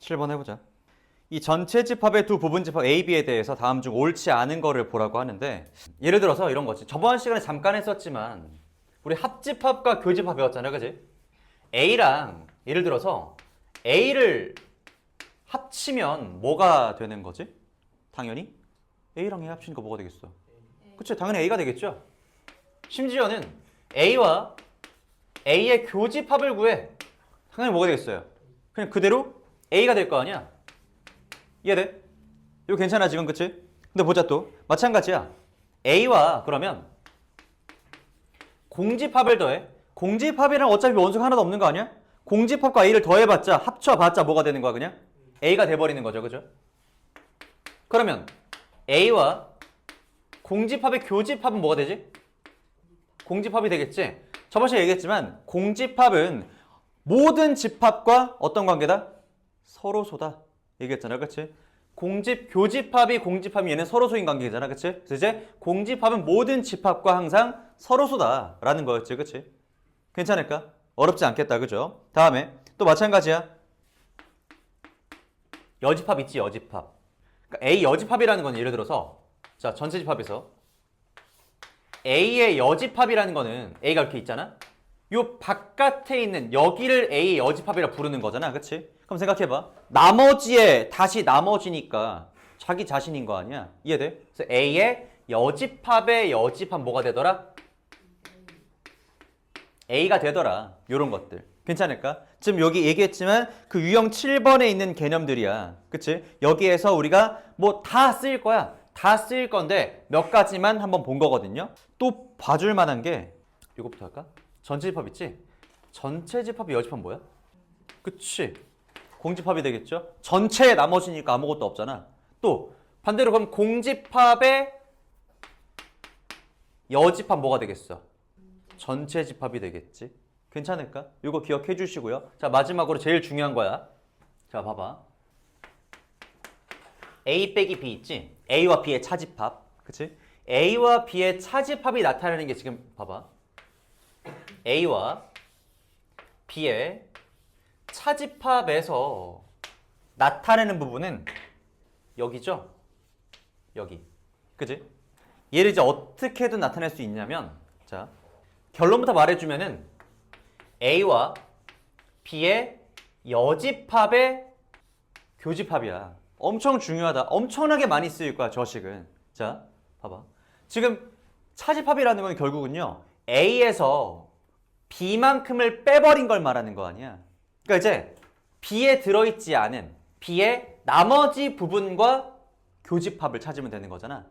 7번 해보자. 이 전체 집합의 두 부분 집합 A, B에 대해서 다음 중 옳지 않은 거를 보라고 하는데, 예를 들어서 이런 거지. 저번 시간에 잠깐 했었지만 우리 합집합과 교집합 배웠잖아요, 그지? A랑 예를 들어서 A를 합치면 뭐가 되는 거지? 당연히 A랑 A 합치니까 뭐가 되겠어? 그치? 당연히 A가 되겠죠? 심지어는 A와 A의 교집합을 구해. 당연히 뭐가 되겠어요? 그냥 그대로 A가 될 거 아니야? 이해돼? 이거 괜찮아 지금, 그치? 근데 보자 또 마찬가지야. A와 그러면 공집합을 더해. 공집합이랑 어차피 원수가 하나도 없는 거 아니야? 공집합과 A를 더해봤자 합쳐봤자 뭐가 되는 거야? 그냥 A가 돼버리는 거죠, 그죠? 그러면 A와 공집합의 교집합은 뭐가 되지? 공집합이 되겠지? 저번 시간에 얘기했지만 공집합은 모든 집합과 어떤 관계다? 서로소다 얘기했잖아, 그치? 교집합이 공집합이 얘는 서로소인 관계잖아, 그치? 그래서 이제 공집합은 모든 집합과 항상 서로소다 라는 거였지, 그치? 괜찮을까? 어렵지 않겠다, 그죠? 다음에 또 마찬가지야. 여집합 있지, 여집합. 그러니까 A 여집합이라는 건 예를 들어서 자, 전체 집합에서 A의 여집합이라는 거는 A가 이렇게 있잖아? 요 바깥에 있는 여기를 A의 여집합이라 부르는 거잖아, 그치? 그럼 생각해봐. 나머지에 다시 나머지니까 자기 자신인 거 아니야? 이해돼? 그래서 A의 여집합의 여집합 뭐가 되더라? A가 되더라. 요런 것들. 괜찮을까? 지금 여기 얘기했지만 그 유형 7번에 있는 개념들이야. 그치? 여기에서 우리가 뭐 다 쓰일 거야. 다 쓰일 건데 몇 가지만 한번 본 거거든요. 또 봐줄 만한 게 이거부터 할까? 전체 집합 있지? 전체 집합의 여집합 뭐야? 그치? 공집합이 되겠죠? 전체의 나머지니까 아무것도 없잖아. 또 반대로 그럼 공집합의 여집합 뭐가 되겠어? 전체 집합이 되겠지? 괜찮을까? 이거 기억해 주시고요. 자, 마지막으로 제일 중요한 거야. 자, 봐봐. A 빼기 B 있지? A와 B의 차집합. 그치? A와 B의 차집합이 나타나는 게 지금 봐봐. A와 B의 차집합에서 나타내는 부분은 여기죠? 여기. 그치? 얘를 이제 어떻게든 나타낼 수 있냐면, 자, 결론부터 말해주면은 A와 B의 여집합의 교집합이야. 엄청 중요하다. 엄청나게 많이 쓰일 거야, 저 식은. 자, 봐봐. 지금 차집합이라는 건 결국은요, A에서 B만큼을 빼버린 걸 말하는 거 아니야. 그러니까 이제 B에 들어있지 않은 B의 나머지 부분과 교집합을 찾으면 되는 거잖아.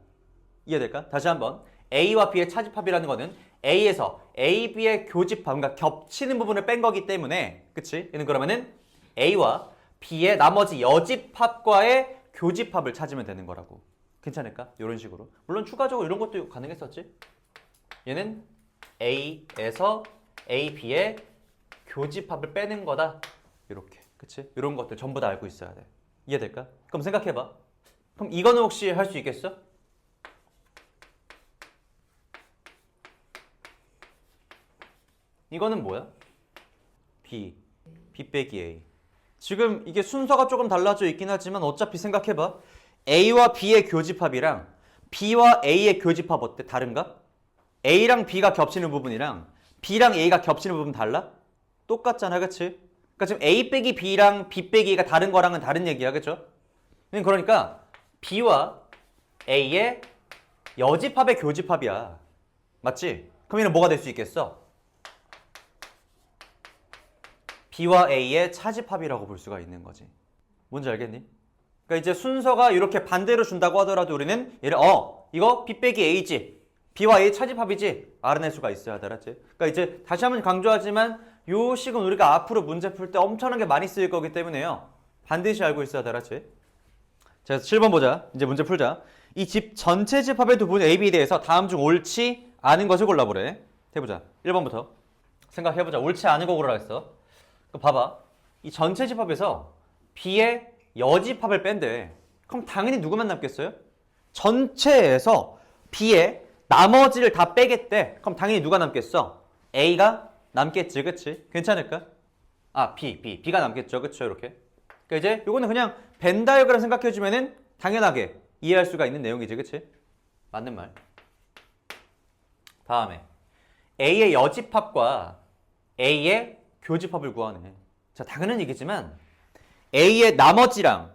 이해될까? 다시 한번. A와 B의 차집합이라는 거는 A에서 A, B의 교집합, 그러니까 겹치는 부분을 뺀 거기 때문에, 그치? 얘는 그러면은 A와 B의 나머지 여집합과의 교집합을 찾으면 되는 거라고. 괜찮을까? 이런 식으로. 물론 추가적으로 이런 것도 가능했었지. 얘는 A에서 A, B의 교집합을 빼는 거다. 이렇게. 그치? 이런 것들 전부 다 알고 있어야 돼. 이해될까? 그럼 생각해봐. 그럼 이거는 혹시 할 수 있겠어? 이거는 뭐야? B 빼기 A. 지금 이게 순서가 조금 달라져 있긴 하지만 어차피 생각해봐. A와 B의 교집합이랑 B와 A의 교집합 어때? 다른가? A랑 B가 겹치는 부분이랑 B랑 A가 겹치는 부분 달라? 똑같잖아, 그치? 그러니까 지금 A 빼기 B랑 B 빼기 A가 다른 거랑은 다른 얘기야, 그쵸? 그러니까 B와 A의 여집합의 교집합이야. 맞지? 그럼 얘는 뭐가 될 수 있겠어? B와 A의 차집합이라고 볼 수가 있는 거지. 뭔지 알겠니? 그러니까 이제 순서가 이렇게 반대로 준다고 하더라도 우리는 얘를 이거 B 빼기 A지. B와 A의 차집합이지. 알아낼 수가 있어야 돼, 알았지? 그러니까 이제 다시 한번 강조하지만 요 식은 우리가 앞으로 문제 풀 때 엄청나게 많이 쓰일 거기 때문에요. 반드시 알고 있어야 돼, 알았지? 자, 7번 보자. 이제 문제 풀자. 이 집 전체 집합의 두 부분 A, B에 대해서 다음 중 옳지 않은 것을 골라보래. 해보자. 1번부터. 생각해보자. 옳지 않은 거 고르라 했어. 봐봐. 이 전체 집합에서 B의 여집합을 뺀대. 그럼 당연히 누구만 남겠어요? 전체에서 B의 나머지를 다 빼겠대. 그럼 당연히 누가 남겠어? A가 남겠지, 그치? 괜찮을까? B가 남겠죠, 그쵸? 이렇게. 그러니까 이제 요거는 그냥 벤 다이어그램 생각해주면은 당연하게 이해할 수가 있는 내용이지, 그치? 맞는 말. 다음에 A의 여집합과 A의 교집합을 구하네. 자, 당연한 얘기지만 A의 나머지랑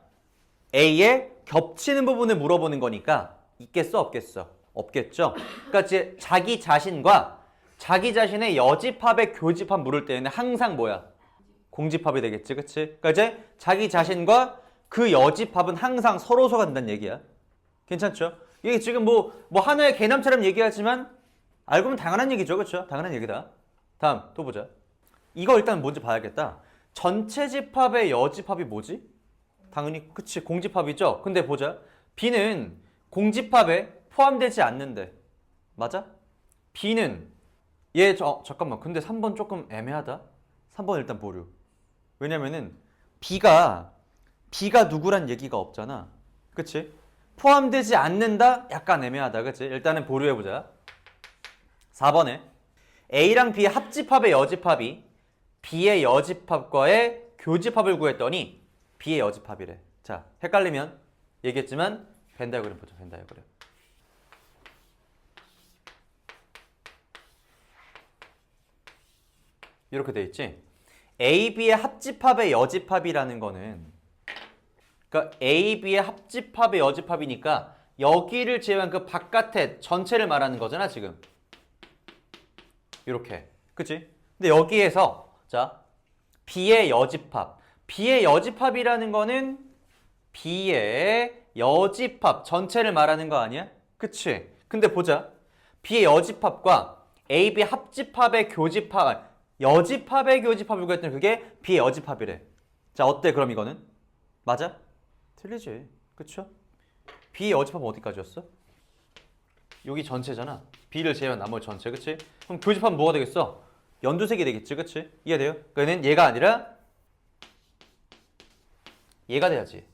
A의 겹치는 부분을 물어보는 거니까 있겠어, 없겠어? 없겠죠? 그러니까 이제 자기 자신과 자기 자신의 여집합의 교집합 물을 때는 항상 뭐야? 공집합이 되겠지, 그치? 그러니까 이제 자기 자신과 그 여집합은 항상 서로서가 된다는 얘기야. 괜찮죠? 이게 지금 뭐 하나의 개념처럼 얘기하지만 알고 보면 당연한 얘기죠, 그렇죠? 당연한 얘기다. 다음 또 보자. 이거 일단 뭔지 봐야겠다. 전체 집합의 여집합이 뭐지? 당연히 그치 공집합이죠. 근데 보자. B는 공집합에 포함되지 않는데 맞아? B는 잠깐만. 근데 3번 조금 애매하다. 3번 일단 보류. 왜냐면은 B가 누구란 얘기가 없잖아. 그치? 포함되지 않는다? 약간 애매하다. 그치? 일단은 보류해보자. 4번에 A랑 B의 합집합의 여집합이 B의 여집합과의 교집합을 구했더니 B의 여집합이래. 자, 헷갈리면 얘기했지만 벤 다이어그램 보자. 벤 다이어그램. 이렇게 돼 있지? A, B의 합집합의 여집합이라는 거는 그러니까 A, B의 합집합의 여집합이니까 여기를 제외한 그 바깥에 전체를 말하는 거잖아, 지금. 이렇게. 그치? 근데 여기에서 자, B의 여집합. B의 여집합이라는 거는 B의 여집합 전체를 말하는 거 아니야? 그치? 근데 보자. B의 여집합과 A, B 합집합의 교집합, 여집합의 교집합을 구했더니 그게 B의 여집합이래. 자, 어때 그럼 이거는? 맞아? 틀리지. 그쵸? B의 여집합은 어디까지였어? 여기 전체잖아. B를 제외한 나머지 전체, 그치? 그럼 교집합은 뭐가 되겠어? 연두색이 되겠지, 그치? 이해돼요? 그러니까 얘가 아니라 얘가 돼야지.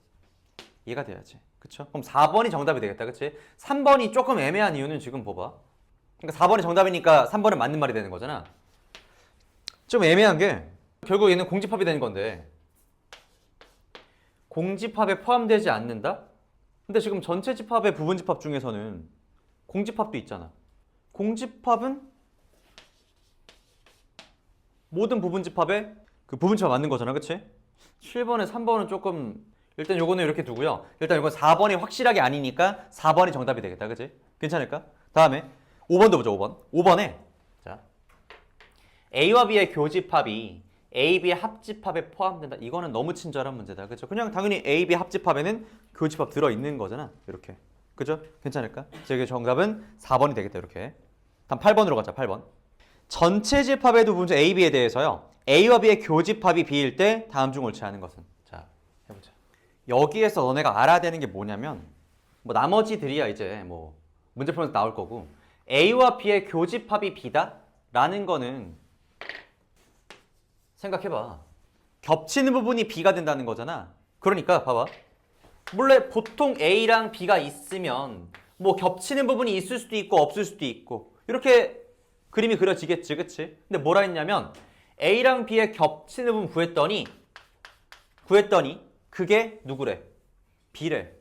얘가 돼야지. 그쵸? 그럼 4번이 정답이 되겠다, 그치? 3번이 조금 애매한 이유는 지금 봐봐. 그러니까 4번이 정답이니까 3번은 맞는 말이 되는 거잖아. 좀 애매한 게 결국 얘는 공집합이 되는 건데 공집합에 포함되지 않는다? 근데 지금 전체 집합의 부분 집합 중에서는 공집합도 있잖아. 공집합은 모든 부분 집합에 그 부분 집합 맞는 거잖아, 그치? 7번에 3번은 조금 일단 요거는 이렇게 두고요. 일단 이건 4번이 확실하게 아니니까 4번이 정답이 되겠다, 그치? 괜찮을까? 다음에 5번도 보자, 5번. 5번에 자 A와 B의 교집합이 A, B의 합집합에 포함된다. 이거는 너무 친절한 문제다, 그죠? 그냥 당연히 A, B 합집합에는 교집합 들어있는 거잖아, 이렇게. 그죠? 괜찮을까? 저기 정답은 4번이 되겠다, 이렇게. 다음 8번으로 가자, 8번. 전체 집합의 두 분수 A, B에 대해서요. A와 B의 교집합이 B일 때 다음 중 옳지 않은 것은? 자, 해보자. 여기에서 너네가 알아야 되는 게 뭐냐면 뭐 나머지들이야 이제 뭐 문제 풀면서 나올 거고 A와 B의 교집합이 B다? 라는 거는 생각해봐. 겹치는 부분이 B가 된다는 거잖아. 그러니까 봐봐. 원래 보통 A랑 B가 있으면 뭐 겹치는 부분이 있을 수도 있고 없을 수도 있고 이렇게 그림이 그려지겠지, 그치? 근데 뭐라 했냐면 A랑 B의 겹치는 부분 구했더니 그게 누구래? B래.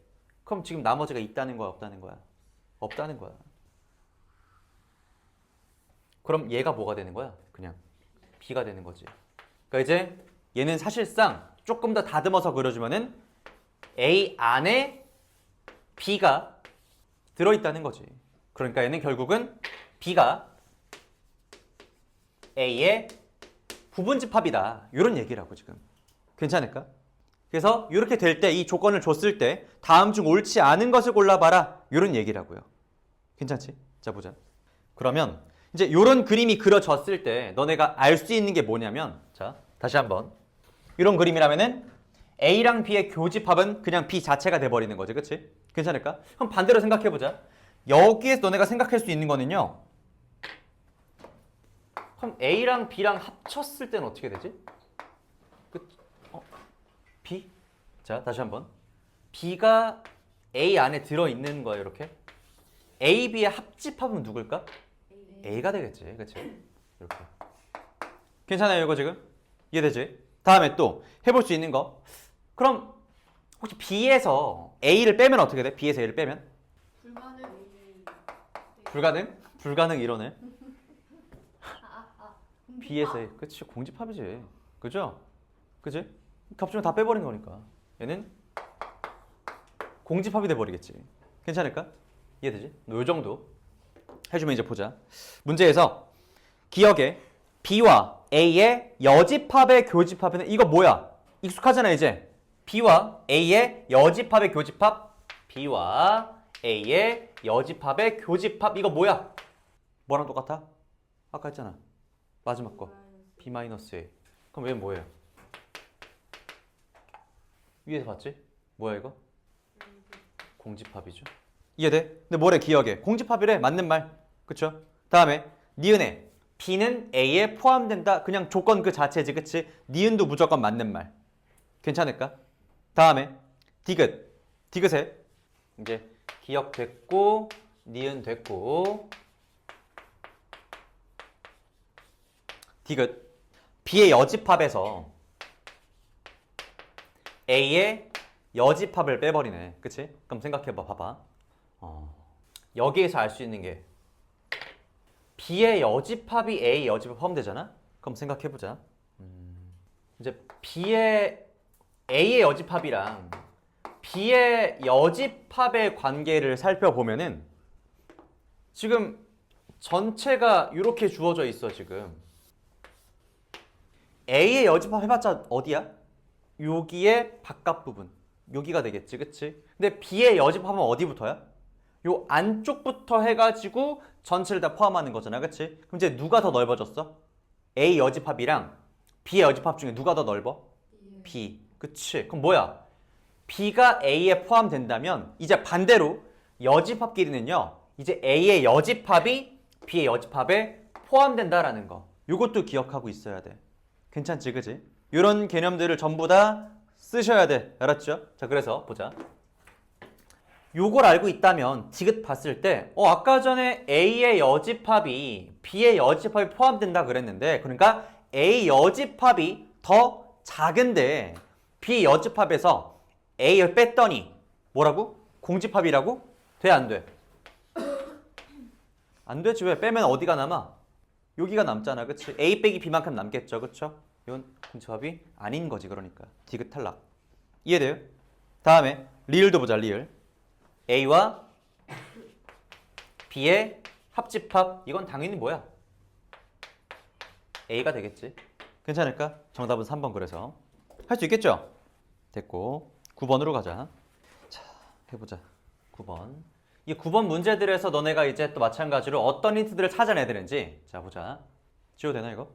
그럼 지금 나머지가 있다는 거야, 없다는 거야? 없다는 거야. 그럼 얘가 뭐가 되는 거야? 그냥 B가 되는 거지. 그러니까 이제 얘는 사실상 조금 더 다듬어서 그려주면은 A 안에 B가 들어있다는 거지. 그러니까 얘는 결국은 B가 A의 부분집합이다. 이런 얘기라고 지금. 괜찮을까? 그래서 이렇게 될 때 이 조건을 줬을 때 다음 중 옳지 않은 것을 골라봐라. 이런 얘기라고요. 괜찮지? 자 보자. 그러면 이제 이런 그림이 그려졌을 때 너네가 알 수 있는 게 뭐냐면 자 다시 한번 이런 그림이라면은 A랑 B의 교집합은 그냥 B 자체가 돼버리는 거지, 그치? 괜찮을까? 그럼 반대로 생각해보자. 여기에서 너네가 생각할 수 있는 거는요. 그럼 A랑 B랑 합쳤을 때는 어떻게 되지? B? 자 다시 한번 B가 A 안에 들어있는 거야, 이렇게. A, B의 합집합은 누굴까? A가 되겠지, 그치? 이렇게. 괜찮아요, 이거 지금? 이해되지? 다음에 또 해볼 수 있는 거. 그럼 혹시 B에서 A를 빼면 어떻게 돼? B에서 A를 빼면? 불가능. 불가능? 불가능 이러네. B에서 A. 공집합. 그치, 공집합이지. 그죠? 그지? 겹치면 다 빼버린 거니까. 얘는 공집합이 돼버리겠지. 괜찮을까? 이해되지? 요 정도 해주면 이제 보자. 문제에서 기억에 B와 A의 여집합의 교집합은 이거 뭐야? 익숙하잖아 이제. B와 A의 여집합의 교집합. B와 A의 여집합의 교집합. 이거 뭐야? 뭐랑 똑같아? 아까 했잖아. 마지막 거. B-A. 그럼 얘 뭐예요? 위에서 봤지? 뭐야 이거? 공집합이죠. 이해돼? 근데 뭐래 기억에? 공집합이래. 맞는 말. 그쵸? 다음에 니은에 B는 A에 포함된다. 그냥 조건 그 자체지. 그치? 니은도 무조건 맞는 말. 괜찮을까? 다음에 디귿. 디귿에 이제 기억 됐고 니은 됐고 디귿. B의 여집합에서 A의 여집합을 빼버리네. 그치? 그럼 생각해봐. 봐봐. 여기에서 알 수 있는 게 B의 여집합이 A의 여집합 포함되잖아? 그럼 생각해보자. 이제 A의 여집합이랑 B의 여집합의 관계를 살펴보면은 지금 전체가 이렇게 주어져 있어 지금. A의 여집합 해봤자 어디야? 여기의 바깥 부분. 여기가 되겠지, 그치? 근데 B의 여집합은 어디부터야? 요 안쪽부터 해가지고 전체를 다 포함하는 거잖아, 그치? 그럼 이제 누가 더 넓어졌어? A 여집합이랑 B의 여집합 중에 누가 더 넓어? B. 그치? 그럼 뭐야? B가 A에 포함된다면 이제 반대로 여집합끼리는요. 이제 A의 여집합이 B의 여집합에 포함된다라는 거. 요것도 기억하고 있어야 돼. 괜찮지, 그치? 이런 개념들을 전부 다 쓰셔야 돼. 알았죠? 자, 그래서 보자. 요걸 알고 있다면 디귿 봤을 때 아까 전에 A의 여집합이 B의 여집합이 포함된다 그랬는데 그러니까 A 여집합이 더 작은데 B 여집합에서 A를 뺐더니 뭐라고? 공집합이라고? 돼, 안 돼? 안 되지. 왜? 빼면 어디가 남아? 여기가 남잖아. 그치? A 빼기 B만큼 남겠죠. 그쵸? 이건 공집합이 아닌 거지. 그러니까 디귿 탈락. 이해돼요? 다음에 리을도 보자. 리을. A와 B의 합집합. 이건 당연히 뭐야? A가 되겠지. 괜찮을까? 정답은 3번. 그래서 할 수 있겠죠? 됐고 9번으로 가자. 자, 해보자. 9번. 이 9번 문제들에서 너네가 이제 또 마찬가지로 어떤 힌트들을 찾아내야 되는지. 자, 보자. 지워도 되나 이거?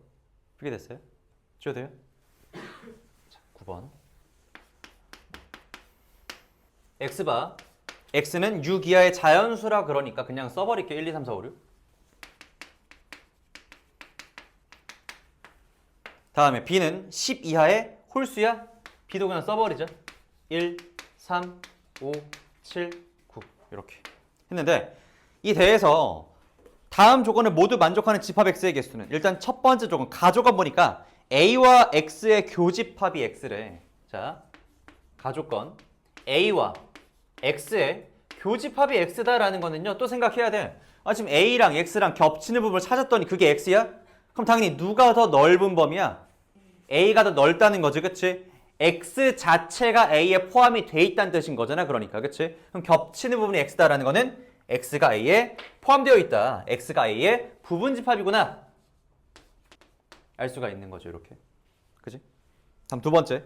그게 됐어요? 지워도 돼요? 자, 9번. X바. X는 6 이하의 자연수라 그러니까 그냥 써버릴게. 1, 2, 3, 4, 5, 6. 다음에 B는 10 이하의 홀수야. B도 그냥 써버리자. 1, 3, 5, 7, 9 이렇게 했는데 이 대에서 다음 조건을 모두 만족하는 집합 X의 개수는 일단 첫 번째 조건 가조건 보니까 A와 X의 교집합이 X래. 자, 가조건 A와 X의 교집합이 X다라는 거는요. 또 생각해야 돼. 지금 A랑 X랑 겹치는 부분을 찾았더니 그게 X야? 그럼 당연히 누가 더 넓은 범위야? A가 더 넓다는 거지, 그치? X 자체가 A에 포함이 돼 있다는 뜻인 거잖아, 그러니까, 그치? 그럼 겹치는 부분이 X다라는 거는 X가 A에 포함되어 있다. X가 A의 부분집합이구나. 알 수가 있는 거죠, 이렇게. 그치? 다음 두 번째.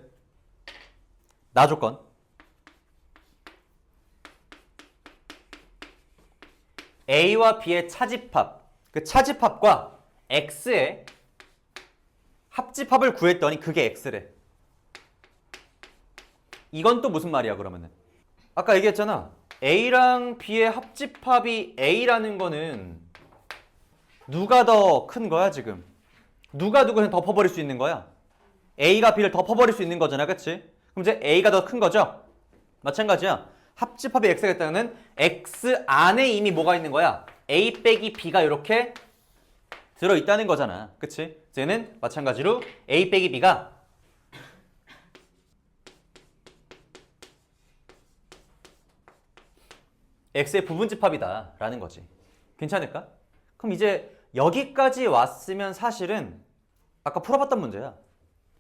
나조건. A와 B의 차집합. 그 차집합과 X의 합집합을 구했더니 그게 X래. 이건 또 무슨 말이야 그러면은? 아까 얘기했잖아. A랑 B의 합집합이 A라는 거는 누가 더 큰 거야 지금? 누가 누구를 덮어버릴 수 있는 거야? A가 B를 덮어버릴 수 있는 거잖아, 그치? 그럼 이제 A가 더 큰 거죠? 마찬가지야. 합집합이 X가 있다는 X 안에 이미 뭐가 있는 거야? A 빼기 B가 이렇게 들어있다는 거잖아, 그치? 이제는 마찬가지로 A 빼기 B가 x의 부분집합이다 라는 거지. 괜찮을까? 그럼 이제 여기까지 왔으면 사실은 아까 풀어봤던 문제야.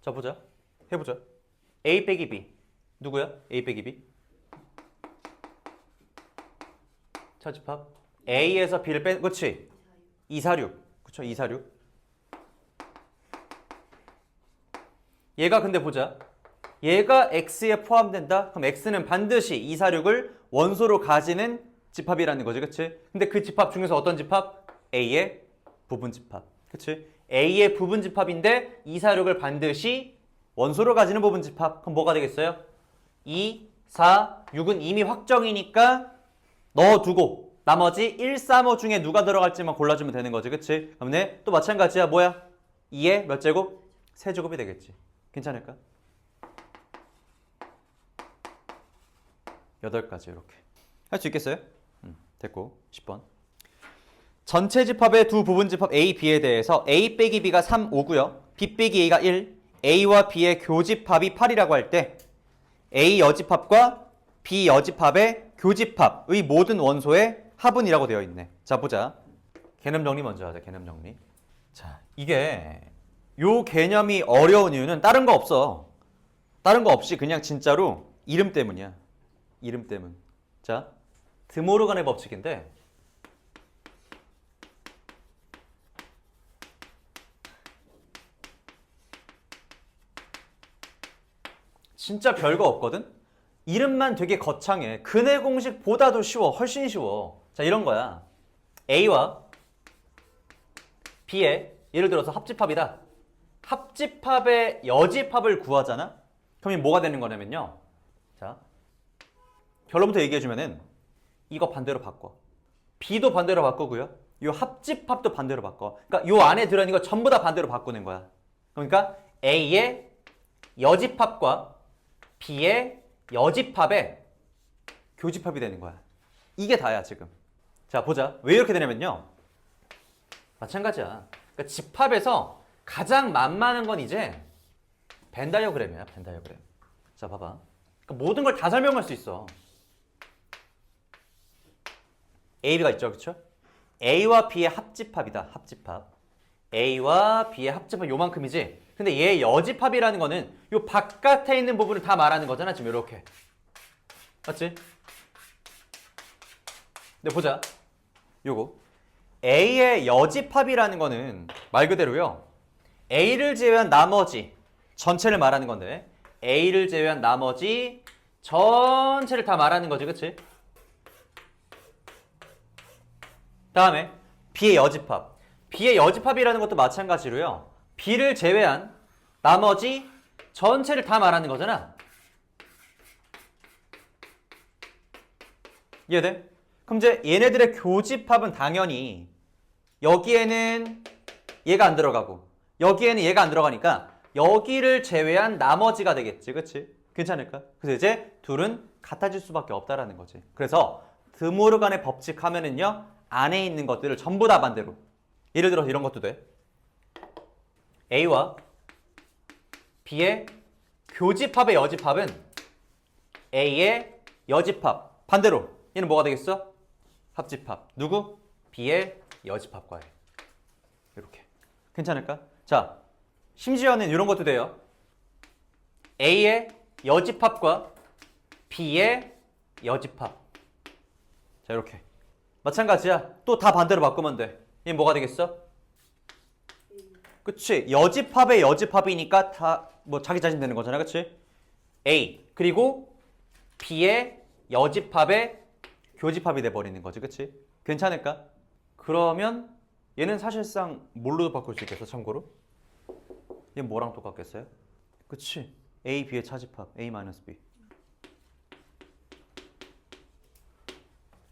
자 보자. 해보자. a 빼기 b 누구야? a 빼기 b 차집합 a에서 b를 빼 그치? 246 그쵸? 246 얘가 근데 보자. 얘가 x에 포함된다? 그럼 x는 반드시 246을 원소로 가지는 집합이라는 거지, 그치? 근데 그 집합 중에서 어떤 집합? a의 부분집합, 그치? a의 부분집합인데 246을 반드시 원소로 가지는 부분집합. 그럼 뭐가 되겠어요? 2, 4, 6은 이미 확정이니까 넣어두고 나머지 1, 3, 5 중에 누가 들어갈지만 골라주면 되는 거지, 그치? 그럼 네, 또 마찬가지야. 뭐야? 2의 몇 제곱? 세제곱이 되겠지. 괜찮을까? 8가지 이렇게 할 수 있겠어요? 됐고 10번 전체 집합의 두 부분 집합 A, B에 대해서 A 빼기 B가 3, 5고요 B 빼기 A가 1, A와 B의 교집합이 8이라고 할 때 A 여집합과 B 여집합의 교집합의 모든 원소의 합은이라고 되어 있네. 자 보자. 개념 정리 먼저 하자. 개념 정리. 자 이게 요 개념이 어려운 이유는 다른 거 없어. 다른 거 없이 그냥 진짜로 이름 때문이야. 이름 때문. 자, 드모르간의 법칙인데 진짜 별거 없거든? 이름만 되게 거창해. 근해 공식보다도 쉬워. 훨씬 쉬워. 자, 이런 거야. A와 B의 예를 들어서 합집합이다. 합집합의 여집합을 구하잖아? 그럼 이 뭐가 되는 거냐면요. 자, 결론부터 얘기해주면은 이거 반대로 바꿔. B도 반대로 바꾸고요. 이 합집합도 반대로 바꿔. 그러니까 이 안에 들어있는 거 전부 다 반대로 바꾸는 거야. 그러니까 A의 여집합과 B의 여집합의 교집합이 되는 거야. 이게 다야 지금. 자 보자. 왜 이렇게 되냐면요. 마찬가지야. 그러니까 집합에서 가장 만만한 건 이제 벤 다이어그램이야. 벤 다이어그램. 자 봐봐. 그러니까 모든 걸 다 설명할 수 있어. A, B가 있죠. 그렇죠? A와 B의 합집합이다. 합집합. A와 B의 합집합 요만큼이지. 근데 얘 여집합이라는 거는 요 바깥에 있는 부분을 다 말하는 거잖아. 지금 이렇게. 맞지? 근데 보자. 요거. A의 여집합이라는 거는 말 그대로요. A를 제외한 나머지 전체를 말하는 건데 A를 제외한 나머지 전체를 다 말하는 거지. 그치? 다음에 B의 여집합. B의 여집합이라는 것도 마찬가지로요. B를 제외한 나머지 전체를 다 말하는 거잖아. 이해돼? 그럼 이제 얘네들의 교집합은 당연히 여기에는 얘가 안 들어가고 여기에는 얘가 안 들어가니까 여기를 제외한 나머지가 되겠지. 그치? 괜찮을까? 그래서 이제 둘은 같아질 수밖에 없다라는 거지. 그래서 드모르간의 법칙 하면은요. 안에 있는 것들을 전부 다 반대로. 예를 들어서 이런 것도 돼. A와 B의 교집합의 여집합은 A의 여집합. 반대로. 얘는 뭐가 되겠어? 합집합. 누구? B의 여집합과의. 이렇게. 괜찮을까? 자, 심지어는 이런 것도 돼요. A의 여집합과 B의 여집합. 자, 이렇게. 마찬가지야. 또 다 반대로 바꾸면 돼. 얘 뭐가 되겠어? 그치? 여집합의 여집합이니까 다 뭐 자기 자신 되는 거잖아. 그치? A 그리고 B의 여집합의 교집합이 돼버리는 거지. 그치? 괜찮을까? 그러면 얘는 사실상 뭘로도 바꿀 수 있겠어? 참고로? 얘 뭐랑 똑같겠어요? 그치? A, B의 차집합 A-B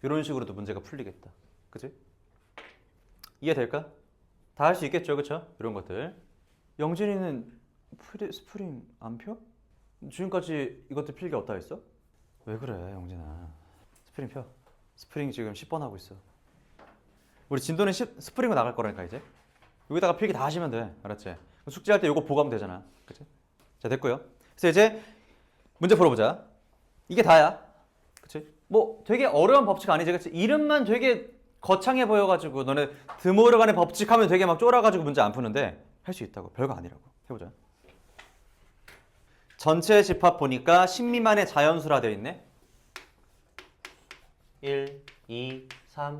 이런 식으로도 문제가 풀리겠다. 그치? 이해될까? 다 할 수 있겠죠, 그쵸? 이런 것들. 영진이는 스프링 안 펴? 지금까지 이것들 필기 없다 했어? 왜 그래, 영진아. 스프링 펴. 스프링 지금 10번 하고 있어. 우리 진도는 스프링으로 나갈 거라니까, 이제. 여기다가 필기 다 하시면 돼. 알았지? 숙제할 때 이거 보고 하면 되잖아. 그치? 자, 됐고요. 그래서 이제 문제 풀어보자. 이게 다야. 그치? 뭐 되게 어려운 법칙 아니지, 그치? 이름만 되게 거창해 보여가지고 너네 드모르간의 법칙 하면 되게 막 쫄아가지고 문제 안 푸는데 할 수 있다고. 별거 아니라고. 해보자. 전체 집합 보니까 10 미만의 자연수라 되어 있네. 1, 2, 3,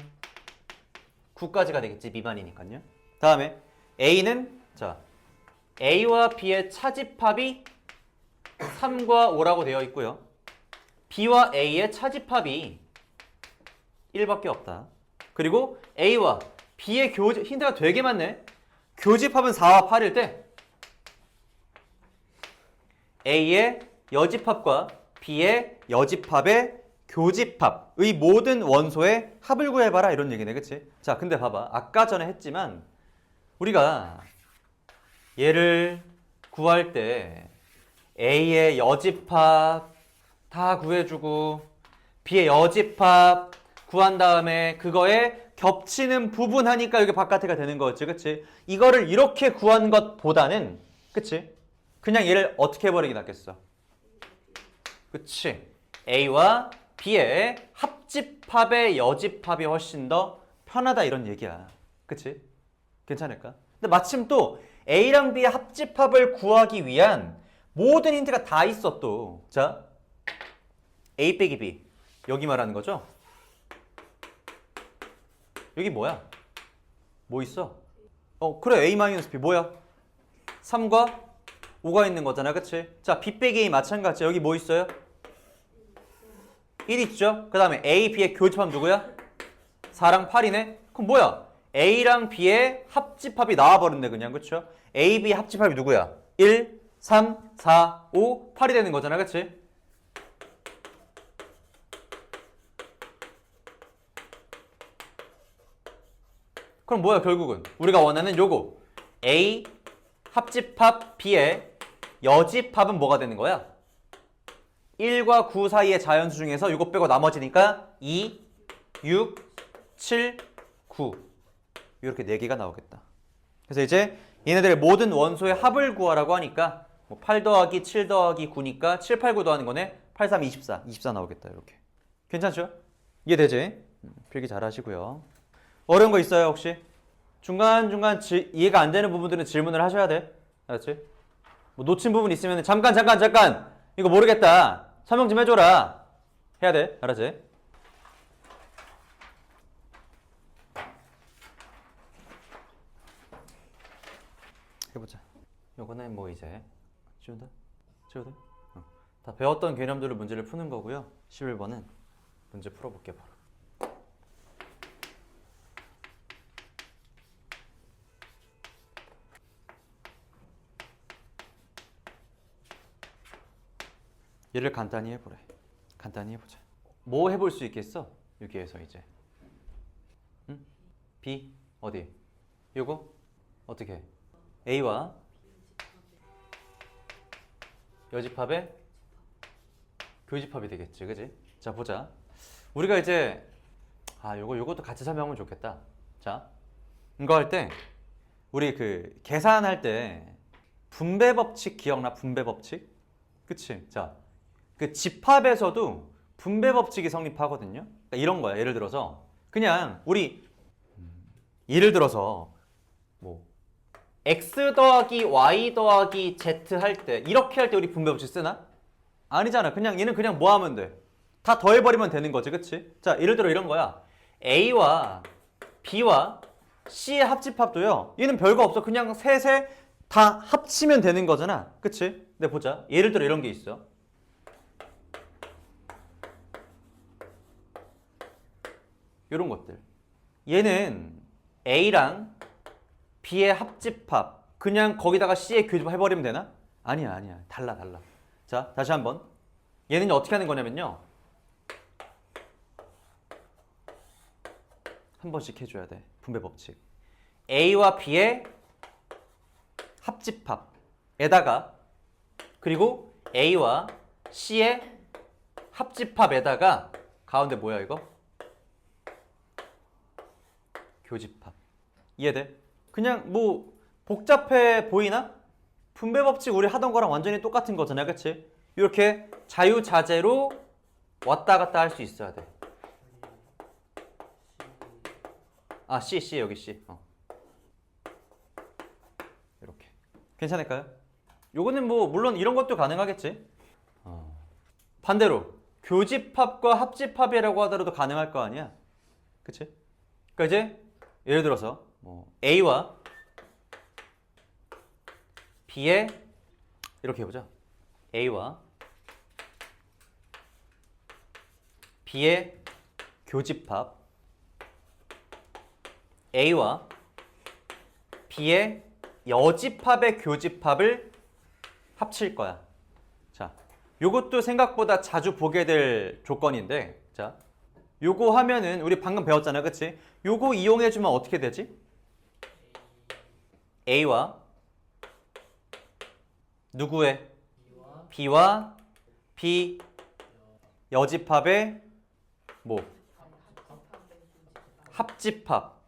9까지가 되겠지. 미만이니까요. 다음에 A는 자 A와 B의 차집합이 3과 5라고 되어 있고요. B와 A의 차집합이 1밖에 없다. 그리고 A와 B의 교집, 힌트가 되게 많네. 교집합은 4와 8일 때 A의 여집합과 B의 여집합의 교집합의 모든 원소의 합을 구해봐라 이런 얘기네, 그치? 자, 근데 봐봐. 아까 전에 했지만 우리가 얘를 구할 때 A의 여집합 다 구해주고 B의 여집합 구한 다음에 그거에 겹치는 부분 하니까 여기 바깥에가 되는 거였지, 그치? 이거를 이렇게 구한 것보다는, 그치? 그냥 얘를 어떻게 해버리기 낫겠어? 그치? A와 B의 합집합의 여집합이 훨씬 더 편하다 이런 얘기야. 그치? 괜찮을까? 근데 마침 또 A랑 B의 합집합을 구하기 위한 모든 힌트가 다 있어 또. 자, A 빼기 B. 여기 말하는 거죠? 여기 뭐야? 뭐 있어? 그래. A-B 뭐야? 3과 5가 있는 거잖아. 그치? 자, B 빼기 A 마찬가지야. 여기 뭐 있어요? 1 있죠? 그 다음에 A, B의 교집합 누구야? 4랑 8이네? 그럼 뭐야? A랑 B의 합집합이 나와버렸네 그냥. 그쵸? A, B 합집합이 누구야? 1, 3, 4, 5, 8이 되는 거잖아. 그치? 그럼 뭐야 결국은? 우리가 원하는 요거 A 합집합 B의 여집합은 뭐가 되는 거야? 1과 9 사이의 자연수 중에서 이거 빼고 나머지니까 2, 6, 7, 9 이렇게 4개가 나오겠다. 그래서 이제 얘네들의 모든 원소의 합을 구하라고 하니까 뭐 8 더하기 7 더하기 9니까 7, 8, 9 더하는 거네. 8, 3, 24. 24 나오겠다 이렇게. 괜찮죠? 이해되지? 필기 잘 하시고요. 어려운 거 있어요 혹시? 중간중간 이해가 안 되는 부분들은 질문을 하셔야 돼. 알았지? 뭐 놓친 부분 있으면 잠깐 이거 모르겠다 설명 좀 해줘라 해야 돼. 알았지? 해보자. 요거는 뭐 이제 지운다? 지워도? 다 배웠던 개념들로 문제를 푸는 거고요. 11번은 문제 풀어볼게 바로. 얘를 간단히 해보래. 간단히 해보자. 뭐 해볼 수 있겠어? 여기에서 이제 응? B 어디? 요거 어떻게 해? A와 여집합의 교집합이 되겠지, 그지? 자 보자. 우리가 이제 요것도 같이 설명하면 좋겠다. 자 이거 할 때 우리 그 계산할 때 분배 법칙 기억나? 분배 법칙? 그치? 자 그 집합에서도 분배 법칙이 성립하거든요. 그러니까 이런 거야. 예를 들어서 그냥 우리 예를 들어서 뭐 x 더하기 y 더하기 z 할 때 이렇게 할 때 우리 분배 법칙 쓰나? 아니잖아. 그냥 얘는 그냥 뭐 하면 돼? 다 더해버리면 되는 거지. 그치? 자 예를 들어 이런 거야. A와 B와 C의 합집합도요. 얘는 별거 없어. 그냥 셋에 다 합치면 되는 거잖아. 그치? 네 보자. 예를 들어 이런 게 있어. 이런 것들. 얘는 A랑 B의 합집합 그냥 거기다가 C의 교집합 해버리면 되나? 아니야. 달라. 자 다시 한번. 얘는 어떻게 하는 거냐면요. 한 번씩 해줘야 돼. 분배 법칙. A와 B의 합집합에다가 그리고 A와 C의 합집합에다가 가운데 뭐야 이거? 교집합. 이해돼? 그냥 뭐 복잡해 보이나? 분배 법칙 우리 하던 거랑 완전히 똑같은 거잖아. 그치? 이렇게 자유자재로 왔다 갔다 할 수 있어야 돼. 아, C 여기 C. 이렇게. 괜찮을까요? 요거는 뭐 물론 이런 것도 가능하겠지. 반대로 교집합과 합집합이라고 하더라도 가능할 거 아니야. 그치? 그러니까 이제 예를 들어서 뭐 A와 B의 이렇게 해보자. A와 B의 교집합, A와 B의 여집합의 교집합을 합칠 거야. 자, 요것도 생각보다 자주 보게 될 조건인데, 자, 요거 하면은 우리 방금 배웠잖아, 그치? 요거 이용해주면 어떻게 되지? A와 누구의? B와 B 여집합의 뭐? 합집합의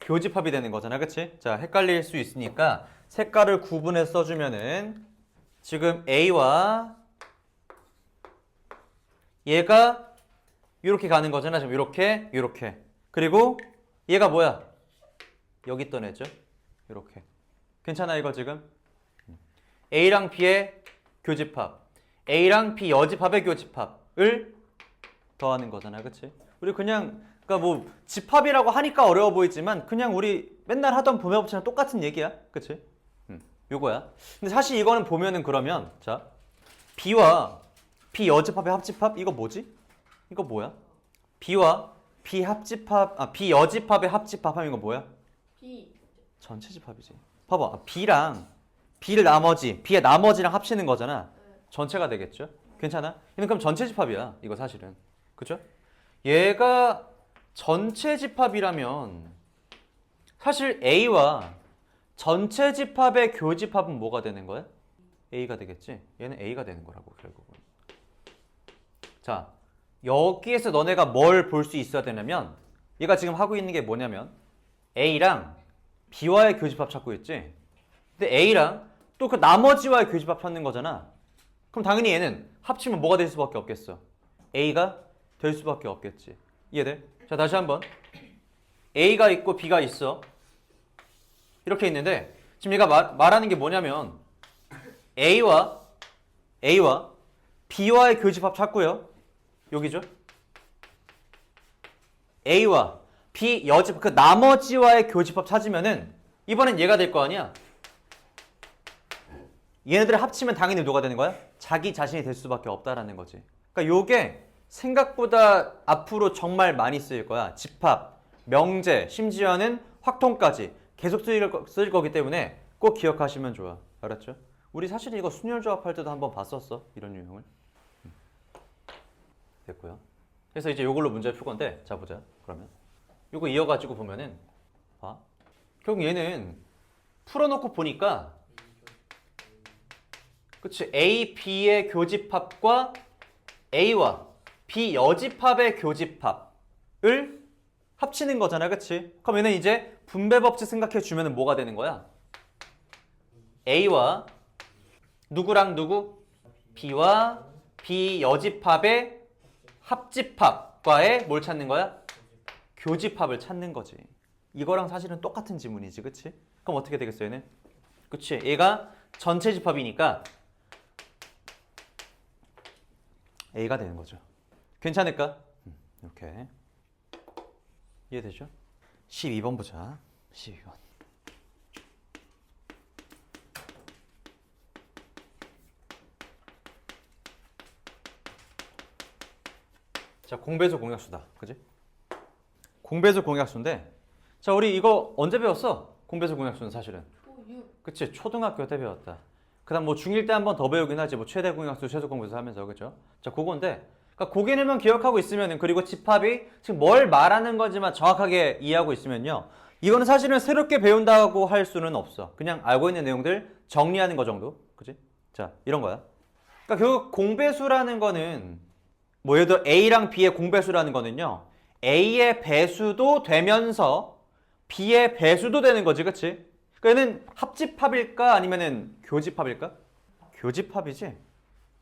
교집합이 되는 거잖아, 그치? 자, 헷갈릴 수 있으니까 색깔을 구분해서 써주면은 지금 A와 얘가 이렇게 가는 거잖아. 지금 이렇게, 이렇게. 그리고 얘가 뭐야? 여기 있던 애죠. 이렇게. 괜찮아 이거 지금? A랑 B의 교집합, A랑 B 여집합의 교집합을 더하는 거잖아, 그치? 우리 그냥 그러니까 뭐 집합이라고 하니까 어려워 보이지만 그냥 우리 맨날 하던 분배법칙이랑 똑같은 얘기야, 그치? 요거야. 근데 사실 이거는 보면은 그러면 자 B와 B 여집합의 합집합 이거 뭐지? 이거 뭐야? B와 B 합집합 B 여집합의 합집합하면 이거 뭐야? B 전체 집합이지. 봐봐, B랑 B를 B의 나머지랑 합치는 거잖아. 전체가 되겠죠? 괜찮아? 얘는 그럼 전체 집합이야. 이거 사실은. 그죠? 얘가 전체 집합이라면 사실 A와 전체 집합의 교집합은 뭐가 되는 거야? A가 되겠지? 얘는 A가 되는 거라고 결국은. 자, 여기에서 너네가 뭘 볼 수 있어야 되냐면 얘가 지금 하고 있는 게 뭐냐면 A랑 B와의 교집합 찾고 있지? 근데 A랑 또 그 나머지와의 교집합 찾는 거잖아. 그럼 당연히 얘는 합치면 뭐가 될 수밖에 없겠어? A가 될 수밖에 없겠지. 이해돼? 자, 다시 한번. A가 있고 B가 있어. 이렇게 있는데 지금 얘가 말하는 게 뭐냐면 A와 B와의 교집합 찾고요. 여기죠. A와 B 여집합 그 나머지와의 교집합 찾으면은 이번엔 얘가 될 거 아니야. 얘네들을 합치면 당연히 누가 되는 거야? 자기 자신이 될 수밖에 없다라는 거지. 그러니까 요게 생각보다 앞으로 정말 많이 쓰일 거야. 집합, 명제, 심지어는 확통까지 계속 쓰일 거기 때문에 꼭 기억하시면 좋아. 알았죠? 우리 사실 이거 순열조합 할 때도 한번 봤었어. 이런 유형을. 됐고요. 그래서 이제 이걸로 문제를 풀 건데, 자 보자. 그러면 이거 이어가지고 보면은 봐. 결국 얘는 풀어놓고 보니까 그치? A, B의 교집합과 A와 B 여집합의 교집합을 합치는 거잖아, 그치? 그럼 얘는 이제 분배법칙 생각해 주면 뭐가 되는 거야? A와 누구랑 누구? B와 B 여집합의 합집합과의 뭘 찾는 거야? 교집합을 찾는 거지. 이거랑 사실은 똑같은 지문이지, 그치? 그럼 어떻게 되겠어, 얘는? 그치? 얘가 전체 집합이니까 A가 되는 거죠. 괜찮을까? 이렇게. 이해되죠? 12번 보자. 12번. 자, 공배수 공약수다. 그지? 공배수 공약수인데 자, 우리 이거 언제 배웠어? 공배수 공약수는 사실은. 초6 그치? 초등학교 때 배웠다. 그 다음 뭐 중1 때 한 번 더 배우긴 하지. 뭐 최대 공약수, 최소 공배수 하면서. 그죠? 자, 그건데 그러니까 고개는만 기억하고 있으면은 그리고 집합이 지금 뭘 말하는 건지만 정확하게 이해하고 있으면요. 이거는 사실은 새롭게 배운다고 할 수는 없어. 그냥 알고 있는 내용들 정리하는 거 정도. 그치? 자, 이런 거야. 그러니까 결국 공배수라는 거는 뭐 예를 들어 A랑 B의 공배수라는 거는요. A의 배수도 되면서 B의 배수도 되는 거지. 그치? 그러니까 얘는 합집합일까 아니면은 교집합일까? 교집합이지.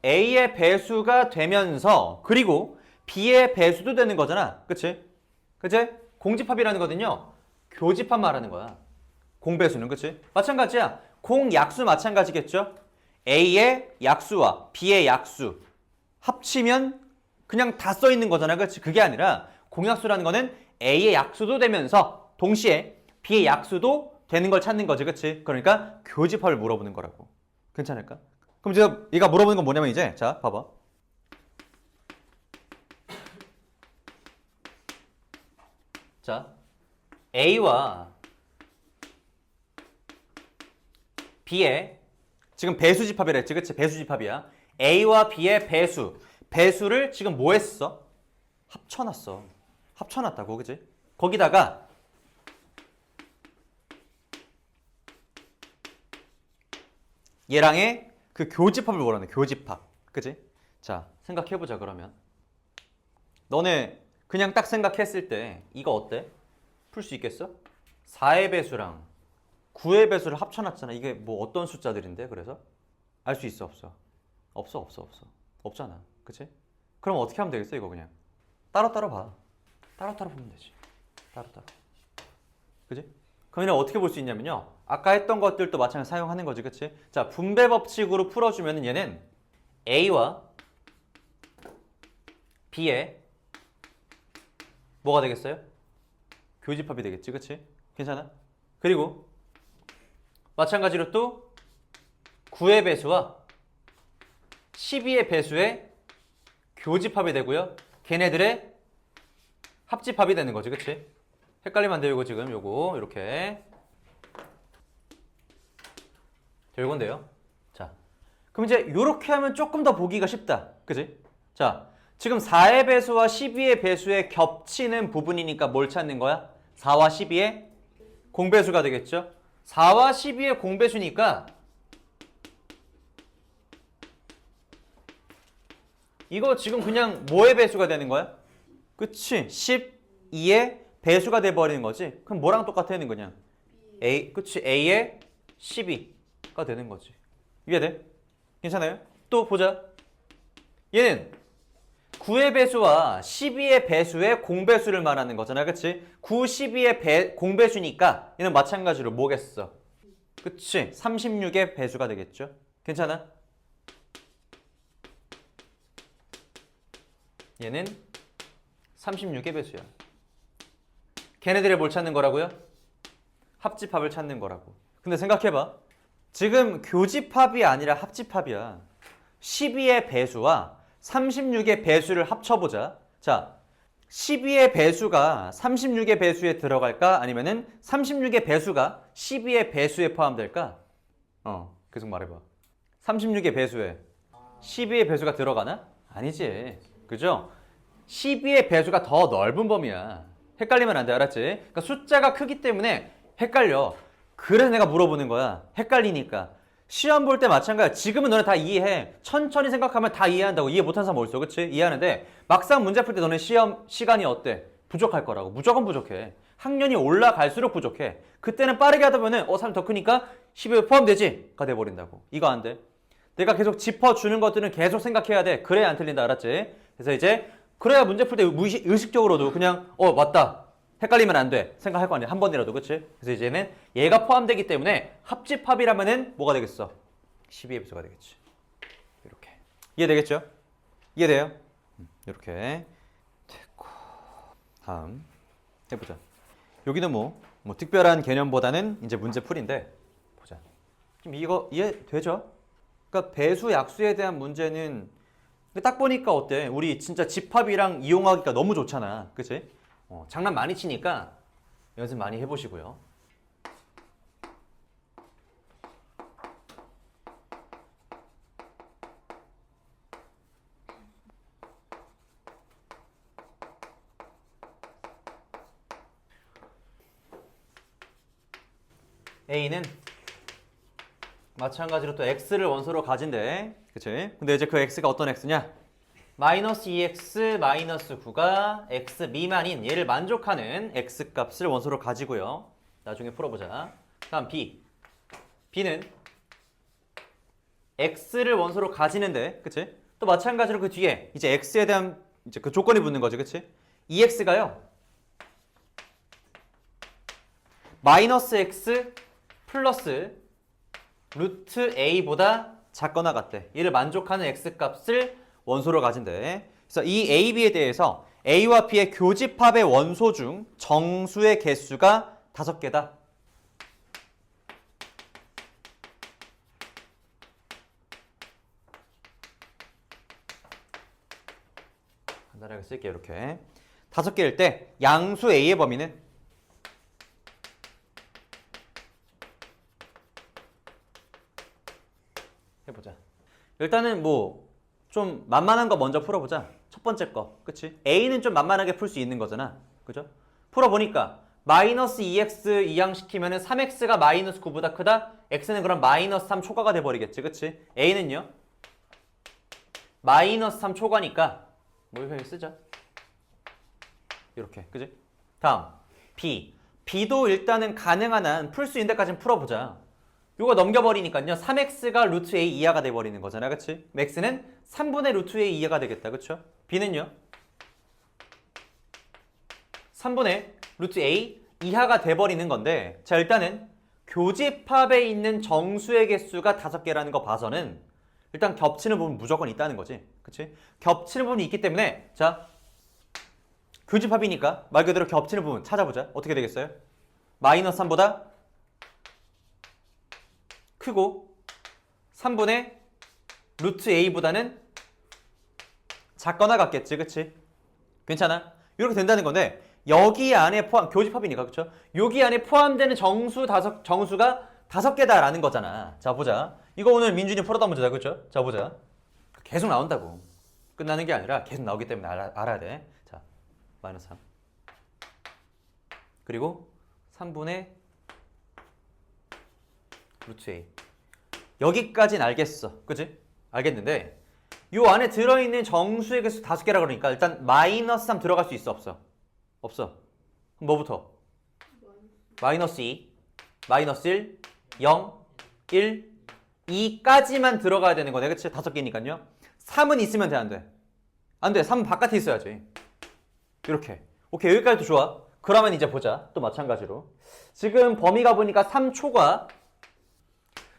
A의 배수가 되면서 그리고 B의 배수도 되는 거잖아. 그치? 그치? 공집합이라는 거는요. 교집합 말하는 거야. 공배수는. 그치? 마찬가지야. 공약수 마찬가지겠죠? A의 약수와 B의 약수 합치면 그냥 다 써 있는 거잖아. 그치? 그게 아니라 공약수라는 거는 A의 약수도 되면서 동시에 B의 약수도 되는 걸 찾는 거지. 그치? 그러니까 교집합을 물어보는 거라고. 괜찮을까? 그럼 제가 얘가 물어보는 건 뭐냐면 이제 자 봐봐. 자 A와 B의 지금 배수집합이라 했지. 그치? 배수집합이야. A와 B의 배수를 지금 뭐 했어? 합쳐놨어. 합쳐놨다고. 그치? 거기다가 얘랑의 그 교집합을 원하는 교집합. 그치? 자, 생각해보자 그러면. 너네 그냥 딱 생각했을 때 이거 어때? 풀 수 있겠어? 4의 배수랑 9의 배수를 합쳐놨잖아. 이게 뭐 어떤 숫자들인데 그래서? 알 수 있어 없어? 없어. 없잖아. 그치? 그럼 어떻게 하면 되겠어 이거 그냥? 따로따로 봐. 따로따로 보면 되지. 따로따로. 그치? 그럼 얘는 어떻게 볼 수 있냐면요. 아까 했던 것들도 마찬가지로 사용하는 거지. 그치? 자, 분배 법칙으로 풀어주면 얘는 A와 B의 뭐가 되겠어요? 교집합이 되겠지. 그치? 괜찮아? 그리고 마찬가지로 또 9의 배수와 12의 배수의 교집합이 되고요. 걔네들의 합집합이 되는 거지. 그치? 헷갈리면 안 돼요. 이거 지금 요거 이렇게 이건데요. 자, 그럼 이제 이렇게 하면 조금 더 보기가 쉽다. 그지? 자, 지금 4의 배수와 12의 배수의 겹치는 부분이니까 뭘 찾는 거야? 4와 12의 공배수가 되겠죠? 4와 12의 공배수니까 이거 지금 그냥 뭐의 배수가 되는 거야? 그치? 12의 배수가 돼버리는 거지? 그럼 뭐랑 똑같아는 거냐? A, 그치? A의 12가 되는 거지. 이해돼? 괜찮아요? 또 보자. 얘는 9의 배수와 12의 배수의 공배수를 말하는 거잖아. 그치? 9, 12의 공배수니까 얘는 마찬가지로 뭐겠어? 그치? 36의 배수가 되겠죠? 괜찮아? 얘는 36의 배수야. 걔네들의 뭘 찾는 거라고요? 합집합을 찾는 거라고. 근데 생각해봐. 지금 교집합이 아니라 합집합이야. 12의 배수와 36의 배수를 합쳐보자. 자, 12의 배수가 36의 배수에 들어갈까? 아니면은 36의 배수가 12의 배수에 포함될까? 계속 말해봐. 36의 배수에 12의 배수가 들어가나? 아니지. 그죠? 12의 배수가 더 넓은 범위야. 헷갈리면 안 돼. 알았지? 그러니까 숫자가 크기 때문에 헷갈려. 그래서 내가 물어보는 거야. 헷갈리니까. 시험 볼 때 마찬가지야. 지금은 너네 다 이해해. 천천히 생각하면 다 이해한다고. 이해 못한 사람 어딨어? 그치? 이해하는데 막상 문제 풀 때 너네 시험 시간이 어때? 부족할 거라고. 무조건 부족해. 학년이 올라갈수록 부족해. 그때는 빠르게 하다 보면 사람이 더 크니까 12에 포함되지? 가 돼버린다고. 이거 안 돼. 내가 계속 짚어주는 것들은 계속 생각해야 돼. 그래야 안 틀린다. 알았지? 그래서 이제 그래야 문제 풀 때 의식적으로도 그냥 맞다. 헷갈리면 안 돼. 생각할 거 아니야. 한 번이라도. 그치? 그래서 이제는 얘가 포함되기 때문에 합집합이라면은 뭐가 되겠어? 12의 배수가 되겠지. 이렇게. 이해되겠죠? 이해돼요? 이렇게 됐고. 다음 해보자. 여기는 뭐 특별한 개념보다는 이제 문제 풀인데 보자. 지금 이거 이해되죠? 그러니까 배수 약수에 대한 문제는 딱 보니까 어때? 우리 진짜 집합이랑 이용하기가 너무 좋잖아. 그치? 장난 많이 치니까 연습 많이 해보시고요. A는 마찬가지로 또 x를 원소로 가진대. 그치? 근데 이제 그 x가 어떤 x냐? 마이너스 2x 마이너스 9가 x 미만인 얘를 만족하는 x 값을 원소로 가지고요. 나중에 풀어보자. 다음 b. b는 x를 원소로 가지는데, 그치? 또 마찬가지로 그 뒤에 이제 x에 대한 이제 그 조건이 붙는 거지, 그치? 2x가요 마이너스 x 플러스 루트 a보다 작거나 같대. 이를 만족하는 x 값을 원소로 가진대. 그래서 이 a, b에 대해서 a와 b의 교집합의 원소 중 정수의 개수가 5개다. 간단하게 쓸게요. 이렇게 5개일 때 양수 a의 범위는 해보자. 일단은 뭐 좀 만만한 거 먼저 풀어보자. 첫 번째 거, 그치? a는 좀 만만하게 풀 수 있는 거잖아, 그죠? 풀어보니까 마이너스 2x 이항시키면은 3x가 마이너스 9보다 크다? x는 그럼 마이너스 3 초과가 돼버리겠지, 그치? a는요 마이너스 3 초과니까 뭐 이렇게 쓰자. 이렇게, 그지? 다음 b. b도 일단은 가능한 한 풀 수 있는 데까지는 풀어보자. 요거 넘겨버리니까요 3x가 루트 a 이하가 돼버리는 거잖아, 그치? x는 3분의 루트 a 이하가 되겠다, 그쵸? b는요 3분의 루트 a 이하가 돼버리는 건데, 자 일단은 교집합에 있는 정수의 개수가 5개라는 거 봐서는 일단 겹치는 부분 무조건 있다는 거지, 그치? 겹치는 부분이 있기 때문에 자 교집합이니까 말 그대로 겹치는 부분 찾아보자. 어떻게 되겠어요? 마이너스 3보다 크고 3분의 루트 a보다는 작거나 같겠지, 그치? 괜찮아? 이렇게 된다는 건데 여기 안에 포함, 교집합이니까, 그쵸? 여기 안에 포함되는 정수가 5개다라는 거잖아. 자 보자. 이거 오늘 민준이 풀었던 문제다, 그쵸? 자 보자. 계속 나온다고. 끝나는 게 아니라 계속 나오기 때문에 알아야 돼. 자 마이너스 3 그리고 3분의 루트 a. 여기까지는 알겠어, 그치? 알겠는데 요 안에 들어있는 정수의 개수 5개라 그러니까 일단 마이너스 3 들어갈 수 있어, 없어? 없어. 그럼 뭐부터? 마이너스 2, 마이너스 1, 0, 1, 2까지만 들어가야 되는 거네, 그치? 5개니까요 3은 있으면 돼, 안 돼? 안 돼. 3은 바깥에 있어야지. 이렇게. 오케이, 여기까지도 좋아. 그러면 이제 보자. 또 마찬가지로 지금 범위가 보니까 3초과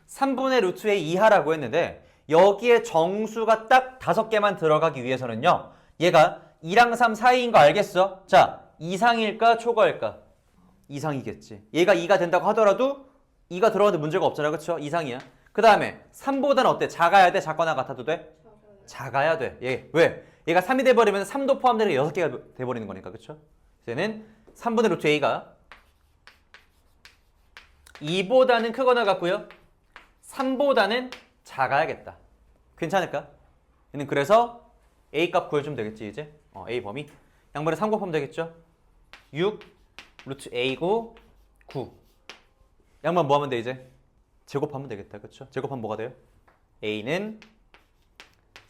3분의 루트 a 이하라고 했는데 여기에 정수가 딱 5개만 들어가기 위해서는요 얘가 2랑 3 사이인 거 알겠어? 자, 이상일까 초과일까? 이상이겠지. 얘가 2가 된다고 하더라도 2가 들어가도 문제가 없잖아, 그쵸? 이상이야. 그 다음에 3보다는 어때? 작아야 돼? 작거나 같아도 돼? 작아야 돼. 얘 왜? 얘가 3이 돼버리면 3도 포함되는 게 6개가 돼버리는 거니까, 그쵸? 얘는 3분의 루트 a가 2보다는 크거나 같고요 3보다는 작아야겠다. 괜찮을까? 얘는 그래서 a 값 구해주면 되겠지, 이제. a 범위. 양변에 3 곱하면 되겠죠? 6 루트 a고 9. 양변 뭐 하면 돼, 이제? 제곱하면 되겠다, 그쵸? 제곱하면 뭐가 돼요? a는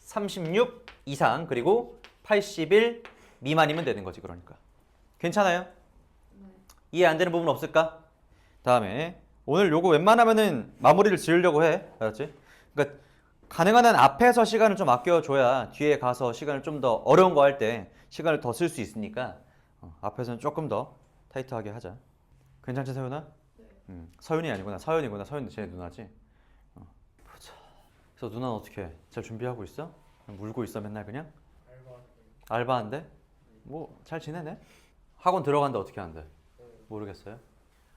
36 이상 그리고 81 미만이면 되는 거지, 그러니까. 괜찮아요? 이해 안 되는 부분 없을까? 다음에 오늘 요거 웬만하면은 마무리를 지으려고 해. 알았지? 그러니까 가능한 한 앞에서 시간을 좀 아껴줘야 뒤에 가서 시간을 좀 더 어려운 거 할 때 시간을 더 쓸 수 있으니까 앞에서는 조금 더 타이트하게 하자. 괜찮지, 서윤아? 네. 서윤이 아니구나. 서윤이구나. 서윤이 제 누나지. 보자. 그래서 누나는 어떻게 해? 잘 준비하고 있어? 물고 있어 맨날 그냥? 알바한데? 뭐 잘 지내네? 학원 들어간다 어떻게 하는데? 모르겠어요.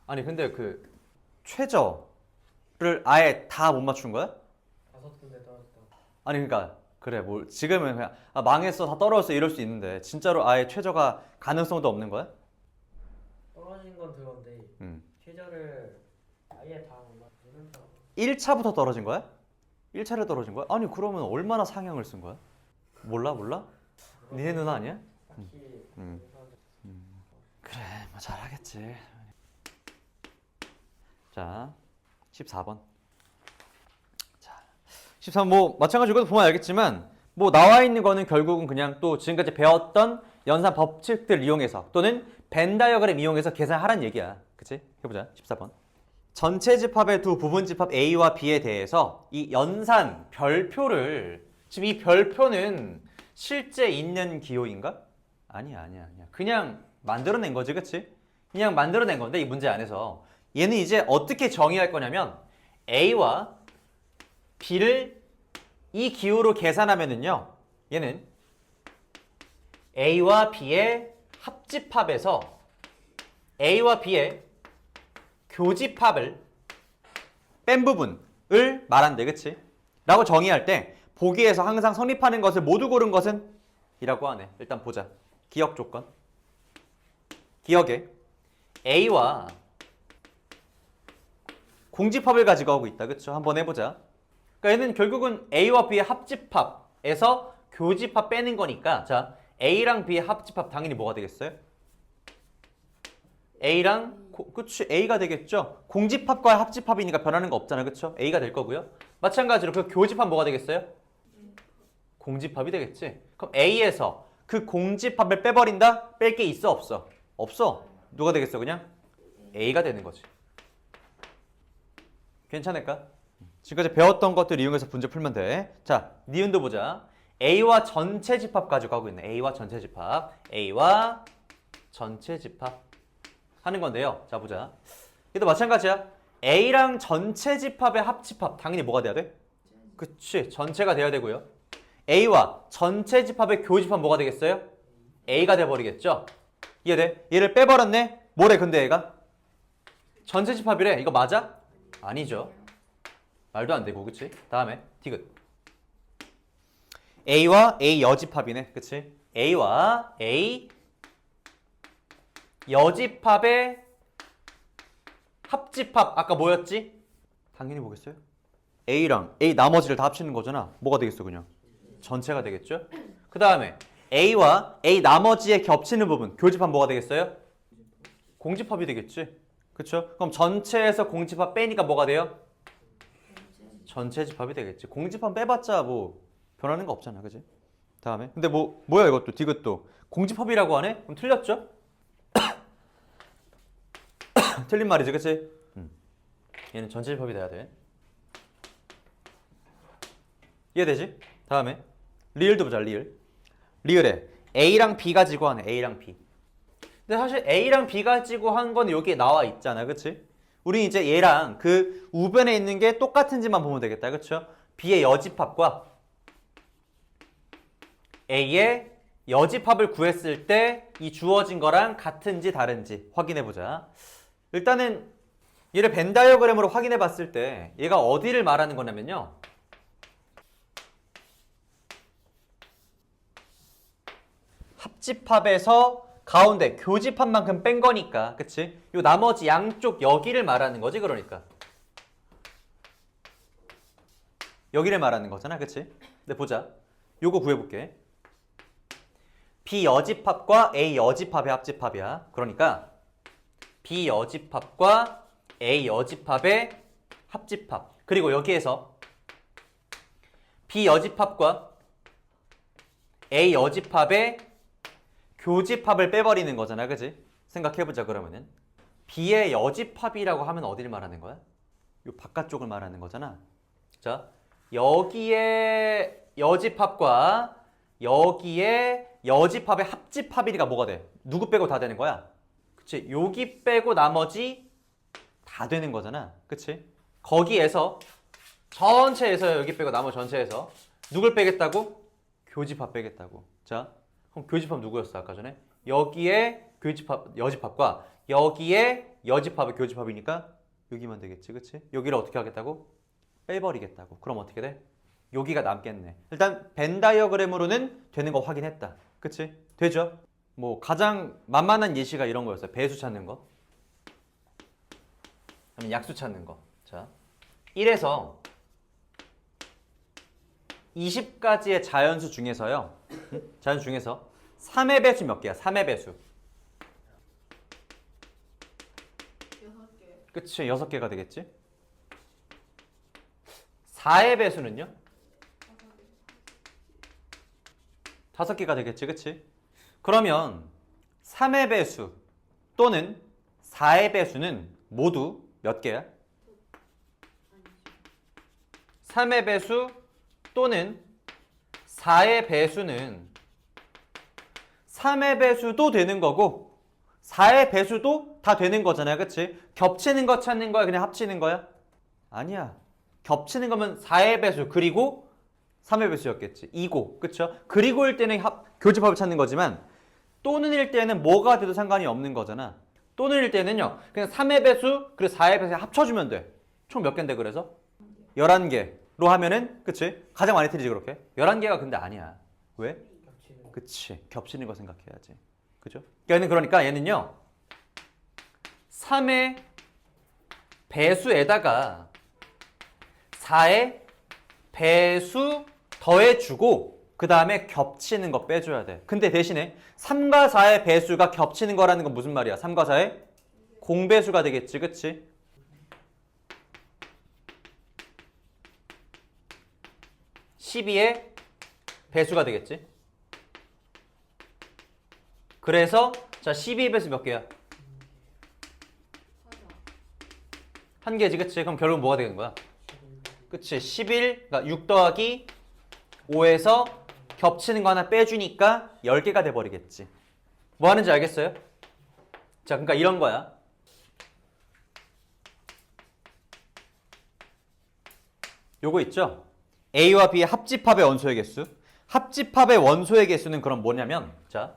아니 근데 그 최저를 아예 다 못 맞춘 거야? 5군데 떨어졌다. 아니 그러니까 그래 뭐 지금은 그냥 망했어 다 떨어졌어 이럴 수 있는데 진짜로 아예 최저가 가능성도 없는 거야? 떨어진 건 들었는데 최저를 아예 다 못 맞추는 1차부터 떨어진 거야? 1차를 떨어진 거야? 아니 그러면 얼마나 상향을 쓴 거야? 몰라? 니네 누나 아니야? 딱히 그래 뭐 잘하겠지. 자 14번. 자 13번 뭐 마찬가지로 보면 알겠지만 뭐 나와 있는 거는 결국은 그냥 또 지금까지 배웠던 연산 법칙들 이용해서 또는 벤 다이어그램 이용해서 계산하라는 얘기야. 그치? 해보자. 14번. 전체 집합의 두 부분 집합 A와 B에 대해서 이 연산, 별표를 지금 이 별표는 실제 있는 기호인가? 아니야. 그냥 만들어낸 거지, 그치? 그냥 만들어낸 건데 이 문제 안에서 얘는 이제 어떻게 정의할 거냐면 A와 B를 이 기호로 계산하면은요 얘는 A와 B의 합집합에서 A와 B의 교집합을 뺀 부분을 말한대, 그치? 라고 정의할 때 보기에서 항상 성립하는 것을 모두 고른 것은 이라고 하네. 일단 보자. 기억 조건. 기억에 A와 공집합을 가지고 하고 있다, 그쵸? 한번 해보자. 그러니까 얘는 결국은 A와 B의 합집합에서 교집합 빼는 거니까 자, A랑 B의 합집합 당연히 뭐가 되겠어요? A랑 그치 A가 되겠죠. 공집합과 합집합이니까 변하는 거 없잖아, 그쵸? A가 될 거고요. 마찬가지로 그 교집합 뭐가 되겠어요? 공집합이 되겠지. 그럼 A에서 그 공집합을 빼버린다? 뺄 게 있어 없어? 없어. 누가 되겠어 그냥? A가 되는 거지. 괜찮을까? 지금까지 배웠던 것들 이용해서 문제 풀면 돼. 자, 니은도 보자. A와 전체 집합 가지고 하고 있네. A와 전체 집합. A와 전체 집합 하는 건데요. 자, 보자. 얘도 마찬가지야. A랑 전체 집합의 합집합. 당연히 뭐가 돼야 돼? 그치. 전체가 돼야 되고요. A와 전체 집합의 교집합 뭐가 되겠어요? A가 돼버리겠죠? 이해돼? 얘를 빼버렸네? 뭐래 근데 얘가? 전체 집합이래. 이거 맞아? 아니죠. 말도 안 되고, 그치? 다음에 디귿. A와 A 여집합이네, 그치? A와 A 여집합의 합집합 아까 뭐였지? 당연히 뭐겠어요? A랑 A 나머지를 다 합치는 거잖아. 뭐가 되겠어 그냥? 전체가 되겠죠? 그 다음에 A와 A 나머지에 겹치는 부분 교집합 뭐가 되겠어요? 공집합이 되겠지? 그쵸? 그럼 전체에서 공집합 빼니까 뭐가 돼요? 전체 집합이 되겠지. 공집합 빼봤자 뭐 변하는 거 없잖아, 그지? 다음에 근데 뭐야 이것도 디귿도 공집합이라고 하네? 그럼 틀렸죠? 틀린 말이지, 그치? 얘는 전체 집합이 돼야 돼. 이해되지? 다음에 리을도 보자. 리을에 A랑 B 가지고 하네. A랑 B. 근데 사실 A랑 B 가지고 한 건 여기에 나와 있잖아, 그치? 우리 이제 얘랑 그 우변에 있는 게 똑같은지만 보면 되겠다, 그쵸? B의 여집합과 A의 여집합을 구했을 때 이 주어진 거랑 같은지 다른지 확인해 보자. 일단은 얘를 벤 다이어그램으로 확인해 봤을 때 얘가 어디를 말하는 거냐면요. 합집합에서 가운데 교집합만큼 뺀 거니까, 그치? 요 나머지 양쪽 여기를 말하는 거지, 그러니까. 여기를 말하는 거잖아, 그치? 근데 보자. 요거 구해볼게. B 여집합과 A 여집합의 합집합이야. 그러니까 B 여집합과 A 여집합의 합집합. 그리고 여기에서 B 여집합과 A 여집합의 교집합을 빼버리는 거잖아, 그지? 생각해보자. 그러면은 B의 여집합이라고 하면 어디를 말하는 거야? 요 바깥쪽을 말하는 거잖아. 자, 여기에 여집합과 여기에 여집합의 합집합이니까 뭐가 돼? 누구 빼고 다 되는 거야? 그치? 여기 빼고 나머지 다 되는 거잖아, 그치? 거기에서 전체에서 여기 빼고 나머지 전체에서 누굴 빼겠다고? 교집합 빼겠다고. 자, 그럼 교집합 누구였어 아까 전에? 여기에 교집합 여집합과 여기에 여집합의 교집합이니까 여기만 되겠지, 그치? 여기를 어떻게 하겠다고? 빼버리겠다고. 그럼 어떻게 돼? 여기가 남겠네. 일단 벤 다이어그램으로는 되는 거 확인했다, 그치? 되죠? 뭐 가장 만만한 예시가 이런 거였어요. 배수 찾는 거, 아니면 약수 찾는 거. 자, 1에서 20까지의 자연수 중에서요. 자연수 중에서 3의 배수 몇 개야? 3의 배수. 6개. 그치? 6개가 되겠지? 4의 배수는요? 5개가 되겠지, 그치? 그러면 3의 배수 또는 4의 배수는 모두 몇 개야? 3의 배수 또는 4의 배수는 3의 배수도 되는 거고 4의 배수도 다 되는 거잖아요. 그치? 겹치는 거 찾는 거야? 그냥 합치는 거야? 아니야. 겹치는 거면 4의 배수 그리고 3의 배수였겠지. 이고. 그쵸? 그리고일 때는 교집합을 찾는 거지만 또는일 때는 뭐가 돼도 상관이 없는 거잖아. 또는일 때는요. 그냥 3의 배수 그리고 4의 배수 합쳐주면 돼. 총 몇 개인데 그래서? 11개로 하면은 그치? 가장 많이 틀리지 그렇게? 11개가 근데 아니야. 왜? 겹치는. 그치. 겹치는 거 생각해야지. 그죠? 얘는 그러니까 얘는요. 3의 배수에다가 4의 배수 더해주고 그 다음에 겹치는 거 빼줘야 돼. 근데 대신에 3과 4의 배수가 겹치는 거라는 건 무슨 말이야? 3과 4의 공배수가 되겠지. 그치? 12의 배수가 되겠지. 그래서 자 12의 배수 몇 개야? 한 개지. 그치? 그럼 결국 뭐가 되는 거야? 그치? 11, 그러니까 6 더하기 5에서 겹치는 거 하나 빼주니까 10개가 돼버리겠지. 뭐 하는지 알겠어요? 자, 그러니까 이런 거야. 요거 있죠? A와 B의 합집합의 원소의 개수. 합집합의 원소의 개수는 그럼 뭐냐면 자,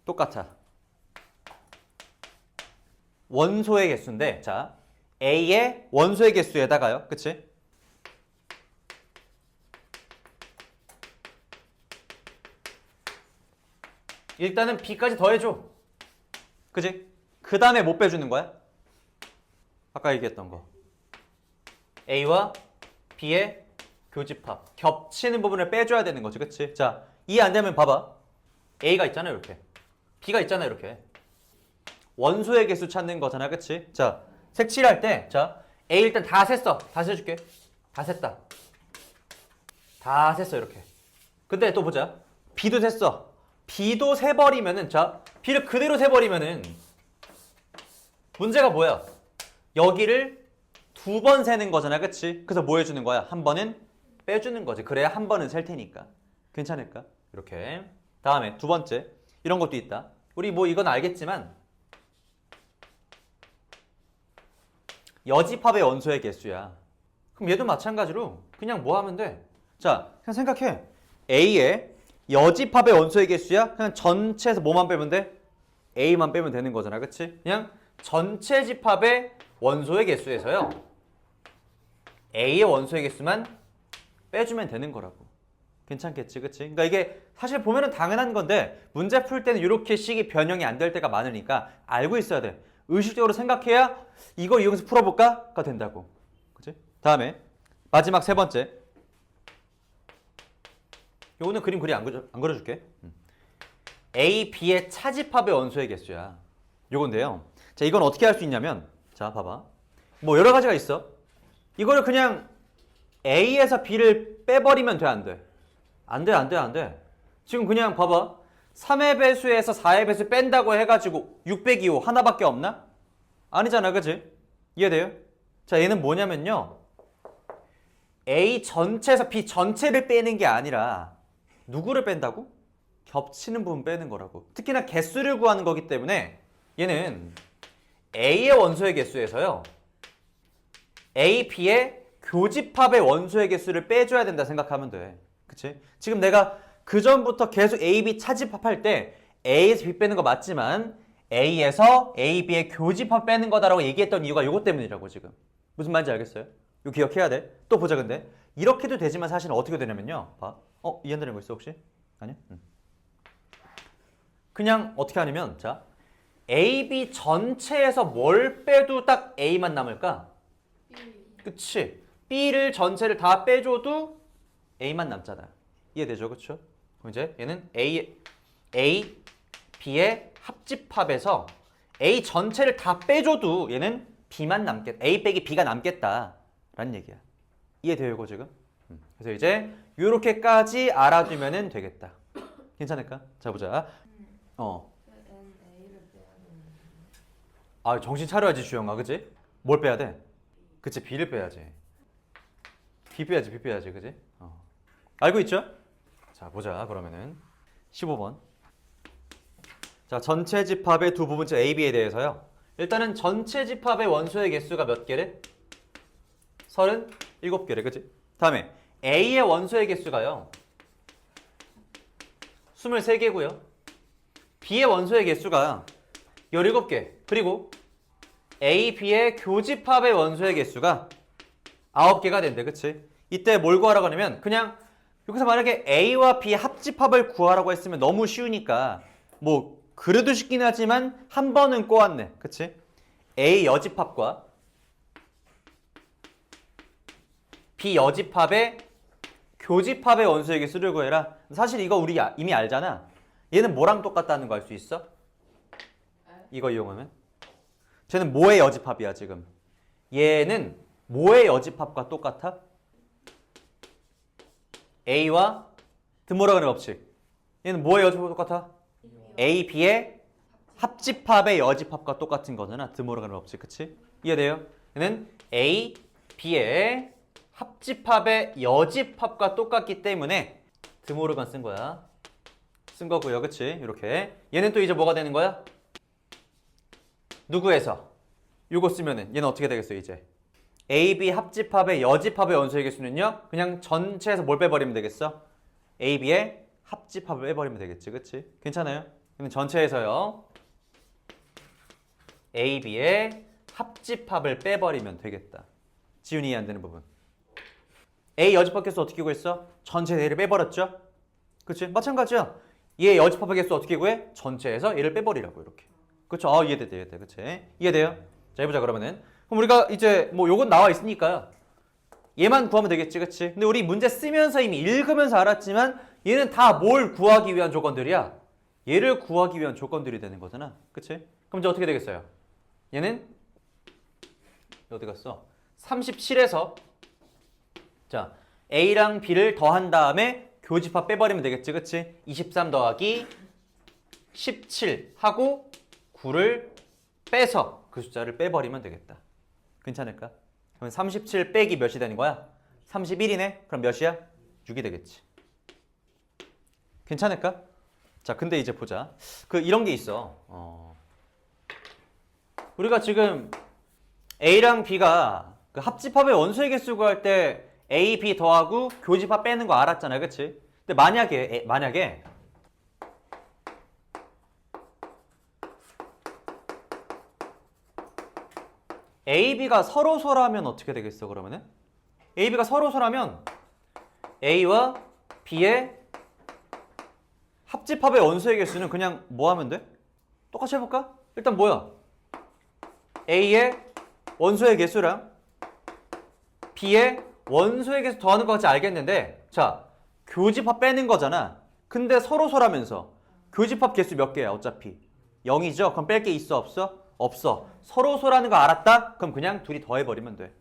똑같아. 원소의 개수인데 자, A의 원소의 개수에다가요. 그치? 일단은 B까지 더해줘. 그치? 그 다음에 못 빼주는 거야? 아까 얘기했던 거. A와 B의 교집합. 겹치는 부분을 빼줘야 되는 거지. 그치? 자, 이해 안 되면 봐봐. A가 있잖아, 이렇게. B가 있잖아, 이렇게. 원소의 개수 찾는 거잖아. 그치? 자, 색칠할 때, 자, A 일단 다 셌어. 다 세줄게. 다 셌다. 다 셌어, 이렇게. 근데 또 보자. B도 셌어. B도 세버리면은, 자, B를 그대로 세버리면은, 문제가 뭐야? 여기를 2번 세는 거잖아. 그치? 그래서 뭐 해주는 거야? 한 번은 빼주는 거지. 그래야 한 번은 셀 테니까. 괜찮을까? 이렇게. 다음에 두 번째. 이런 것도 있다. 우리 뭐 이건 알겠지만, 여집합의 원소의 개수야. 그럼 얘도 마찬가지로 그냥 뭐 하면 돼? 자, 그냥 생각해. A의 여집합의 원소의 개수야. 그냥 전체에서 뭐만 빼면 돼? A만 빼면 되는 거잖아. 그치? 그냥 전체 집합의 원소의 개수에서요. A의 원소의 개수만 빼주면 되는 거라고. 괜찮겠지? 그치? 그러니까 이게 사실 보면은 당연한 건데 문제 풀 때는 이렇게 식이 변형이 안 될 때가 많으니까 알고 있어야 돼. 의식적으로 생각해야 이거 이용해서 풀어볼까?가 된다고. 그치? 다음에 마지막 세 번째. 요거는 그림 그리 안 그려줄게. A, B의 차집합의 원소의 개수야. 요건데요. 자, 이건 어떻게 할 수 있냐면 자, 봐봐. 뭐 여러 가지가 있어. 이거를 그냥 A에서 B를 빼버리면 돼, 안 돼? 안 돼, 안 돼, 안 돼. 지금 그냥 봐봐. 3의 배수에서 4의 배수 뺀다고 해가지고 6 빼기 5 하나밖에 없나? 아니잖아, 그치? 이해돼요? 자, 얘는 뭐냐면요. A 전체에서 B 전체를 빼는 게 아니라 누구를 뺀다고? 겹치는 부분 빼는 거라고. 특히나 개수를 구하는 거기 때문에 얘는 A의 원소의 개수에서요. A, B의 교집합의 원소의 개수를 빼줘야 된다 생각하면 돼. 그치? 지금 내가 그 전부터 계속 A, B 차집합할 때 A에서 B 빼는 거 맞지만 A에서 A, B의 교집합 빼는 거다라고 얘기했던 이유가 이것 때문이라고 지금. 무슨 말인지 알겠어요? 이거 기억해야 돼. 또 보자 근데. 이렇게도 되지만 사실은 어떻게 되냐면요. 봐. 이해되는 거 있어 혹시? 아니야? 그냥 어떻게 하냐면 자, A, B 전체에서 뭘 빼도 딱 A만 남을까? 그치? B를 전체를 다 빼줘도 A만 남잖아. 이해되죠? 그쵸? 그럼 이제 얘는 A, B의 합집합에서 A 전체를 다 빼줘도 얘는 B만 남겠다. A 빼기 B가 남겠다. 라는 얘기야. 이해돼요, 이거 지금? 그래서 이제 요렇게까지 알아두면 되겠다. 괜찮을까? 자, 보자. 아, 정신 차려야지, 주영아. 그치? 뭘 빼야 돼? 그치, B를 빼야지. 비벼야지, 그지? 알고 있죠? 자, 보자, 그러면은. 15번. 자, 전체 집합의 두 부분체 A, B에 대해서요. 일단은 전체 집합의 원소의 개수가 몇 개래? 37개래, 그지? 다음에 A의 원소의 개수가요. 23개고요. B의 원소의 개수가 17개. 그리고 A, B의 교집합의 원소의 개수가 9개가 된대, 그치? 이때 뭘 구하라고 하냐면 그냥 여기서 만약에 A와 B 합집합을 구하라고 했으면 너무 쉬우니까 뭐 그래도 쉽긴 하지만 한 번은 꼬았네, 그치? A 여집합과 B 여집합의 교집합의 원소의 개수를 구해라. 사실 이거 우리 이미 알잖아. 얘는 뭐랑 똑같다는 거 알 수 있어? 이거 이용하면 쟤는 뭐의 여집합이야 지금? 얘는 뭐의 여집합과 똑같아? A와 드모라간의 법칙. 얘는 뭐의 여집합과 똑같아? A, B의 합집합의 여집합과 똑같은 거잖아. 드모라간의 법칙, 그치? 이해돼요? 얘는 A, B의 합집합의 여집합과 똑같기 때문에 드모르간 쓴 거야. 쓴 거고요, 그치? 이렇게. 얘는 또 이제 뭐가 되는 거야? 누구에서? 요거 쓰면은 얘는 어떻게 되겠어 이제? A, B 합집합의 여집합의 원소의 개수는요? 그냥 전체에서 뭘 빼버리면 되겠어? A, B의 합집합을 빼버리면 되겠지, 그치? 괜찮아요? 그럼 전체에서요. A, B의 합집합을 빼버리면 되겠다. 지훈이 이해 안 되는 부분. A 여집합 개수 어떻게 구했어? 전체 A를 빼버렸죠? 그치? 마찬가지야. 얘 여집합의 개수 어떻게 구해? 전체에서 얘를 빼버리라고 이렇게. 그쵸? 이해돼. 그치? 이해돼요? 자, 해보자 그러면은. 그럼 우리가 이제 뭐 요건 나와 있으니까 얘만 구하면 되겠지, 그치? 근데 우리 문제 쓰면서 이미 읽으면서 알았지만 얘는 다 뭘 구하기 위한 조건들이야? 얘를 구하기 위한 조건들이 되는 거잖아, 그치? 그럼 이제 어떻게 되겠어요? 얘는 어디 갔어? 37에서 자, A랑 B를 더한 다음에 교집합 빼버리면 되겠지, 그치? 23 더하기 17 하고 9를 빼서 그 숫자를 빼버리면 되겠다. 괜찮을까? 그럼 37 빼기 몇이 되는 거야? 31이네? 그럼 몇이야? 6이 되겠지. 괜찮을까? 자, 근데 이제 보자. 이런 게 있어. 우리가 지금 A랑 B가 그 합집합의 원소의 개수 구할 때 A, B 더하고 교집합 빼는 거 알았잖아, 그치? 근데 만약에 A, B가 서로소라면 어떻게 되겠어, 그러면은? A, B가 서로소라면 A와 B의 합집합의 원소의 개수는 그냥 뭐 하면 돼? 똑같이 해볼까? 일단 뭐야? A의 원소의 개수랑 B의 원소의 개수 더하는 거 같이 알겠는데 자, 교집합 빼는 거잖아. 근데 서로소라면서 교집합 개수 몇 개야 어차피? 0이죠? 그럼 뺄 게 있어 없어? 없어. 서로소라는 거 알았다? 그럼 그냥 둘이 더해버리면 돼.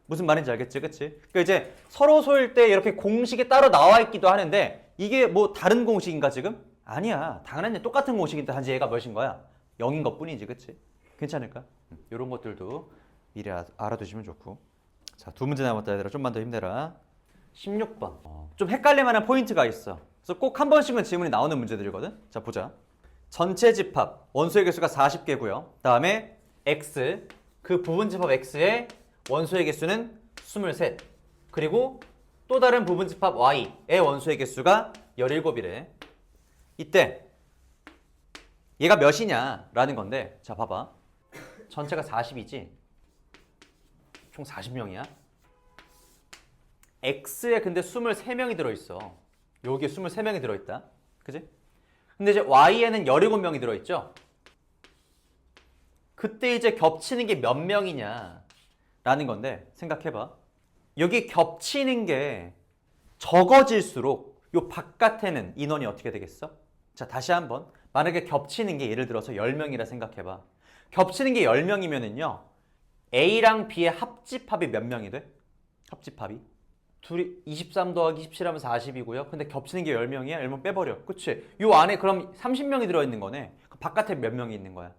무슨 말인지 알겠지, 그치? 그러니까 이제 서로소일 때 이렇게 공식이 따로 나와 있기도 하는데 이게 뭐 다른 공식인가 지금? 아니야. 당연히 똑같은 공식인데 단지 얘가 몇인 거야? 0인 것 뿐이지, 그치? 괜찮을까? 이런 것들도 미리 알아두시면 좋고. 자, 두 문제 남았다 얘들아. 좀만 더 힘내라. 16번. 좀 헷갈릴 만한 포인트가 있어. 그래서 꼭 한 번씩은 질문이 나오는 문제들이거든. 자, 보자. 전체 집합 원소의 개수가 40개고요. 다음에 X 그 부분 집합 X의 원소의 개수는 23. 그리고 또 다른 부분 집합 Y의 원소의 개수가 17이래. 이때 얘가 몇이냐라는 건데 자, 봐봐. 전체가 40이지. 총 40명이야. X에 근데 23명이 들어있어. 여기에 23명이 들어있다. 그지? 근데 이제 Y에는 17명이 들어있죠? 그때 이제 겹치는 게 몇 명이냐 라는 건데 생각해봐. 여기 겹치는 게 적어질수록 요 바깥에는 인원이 어떻게 되겠어? 자, 다시 한번. 만약에 겹치는 게 예를 들어서 10명이라 생각해봐. 겹치는 게 10명이면은요. A랑 B의 합집합이 몇 명이 돼? 합집합이? 둘이 23 더하기 17하면 40이고요. 근데 겹치는 게 10명이야? 10명 빼버려. 그치? 요 안에 그럼 30명이 들어있는 거네. 바깥에 몇 명이 있는 거야?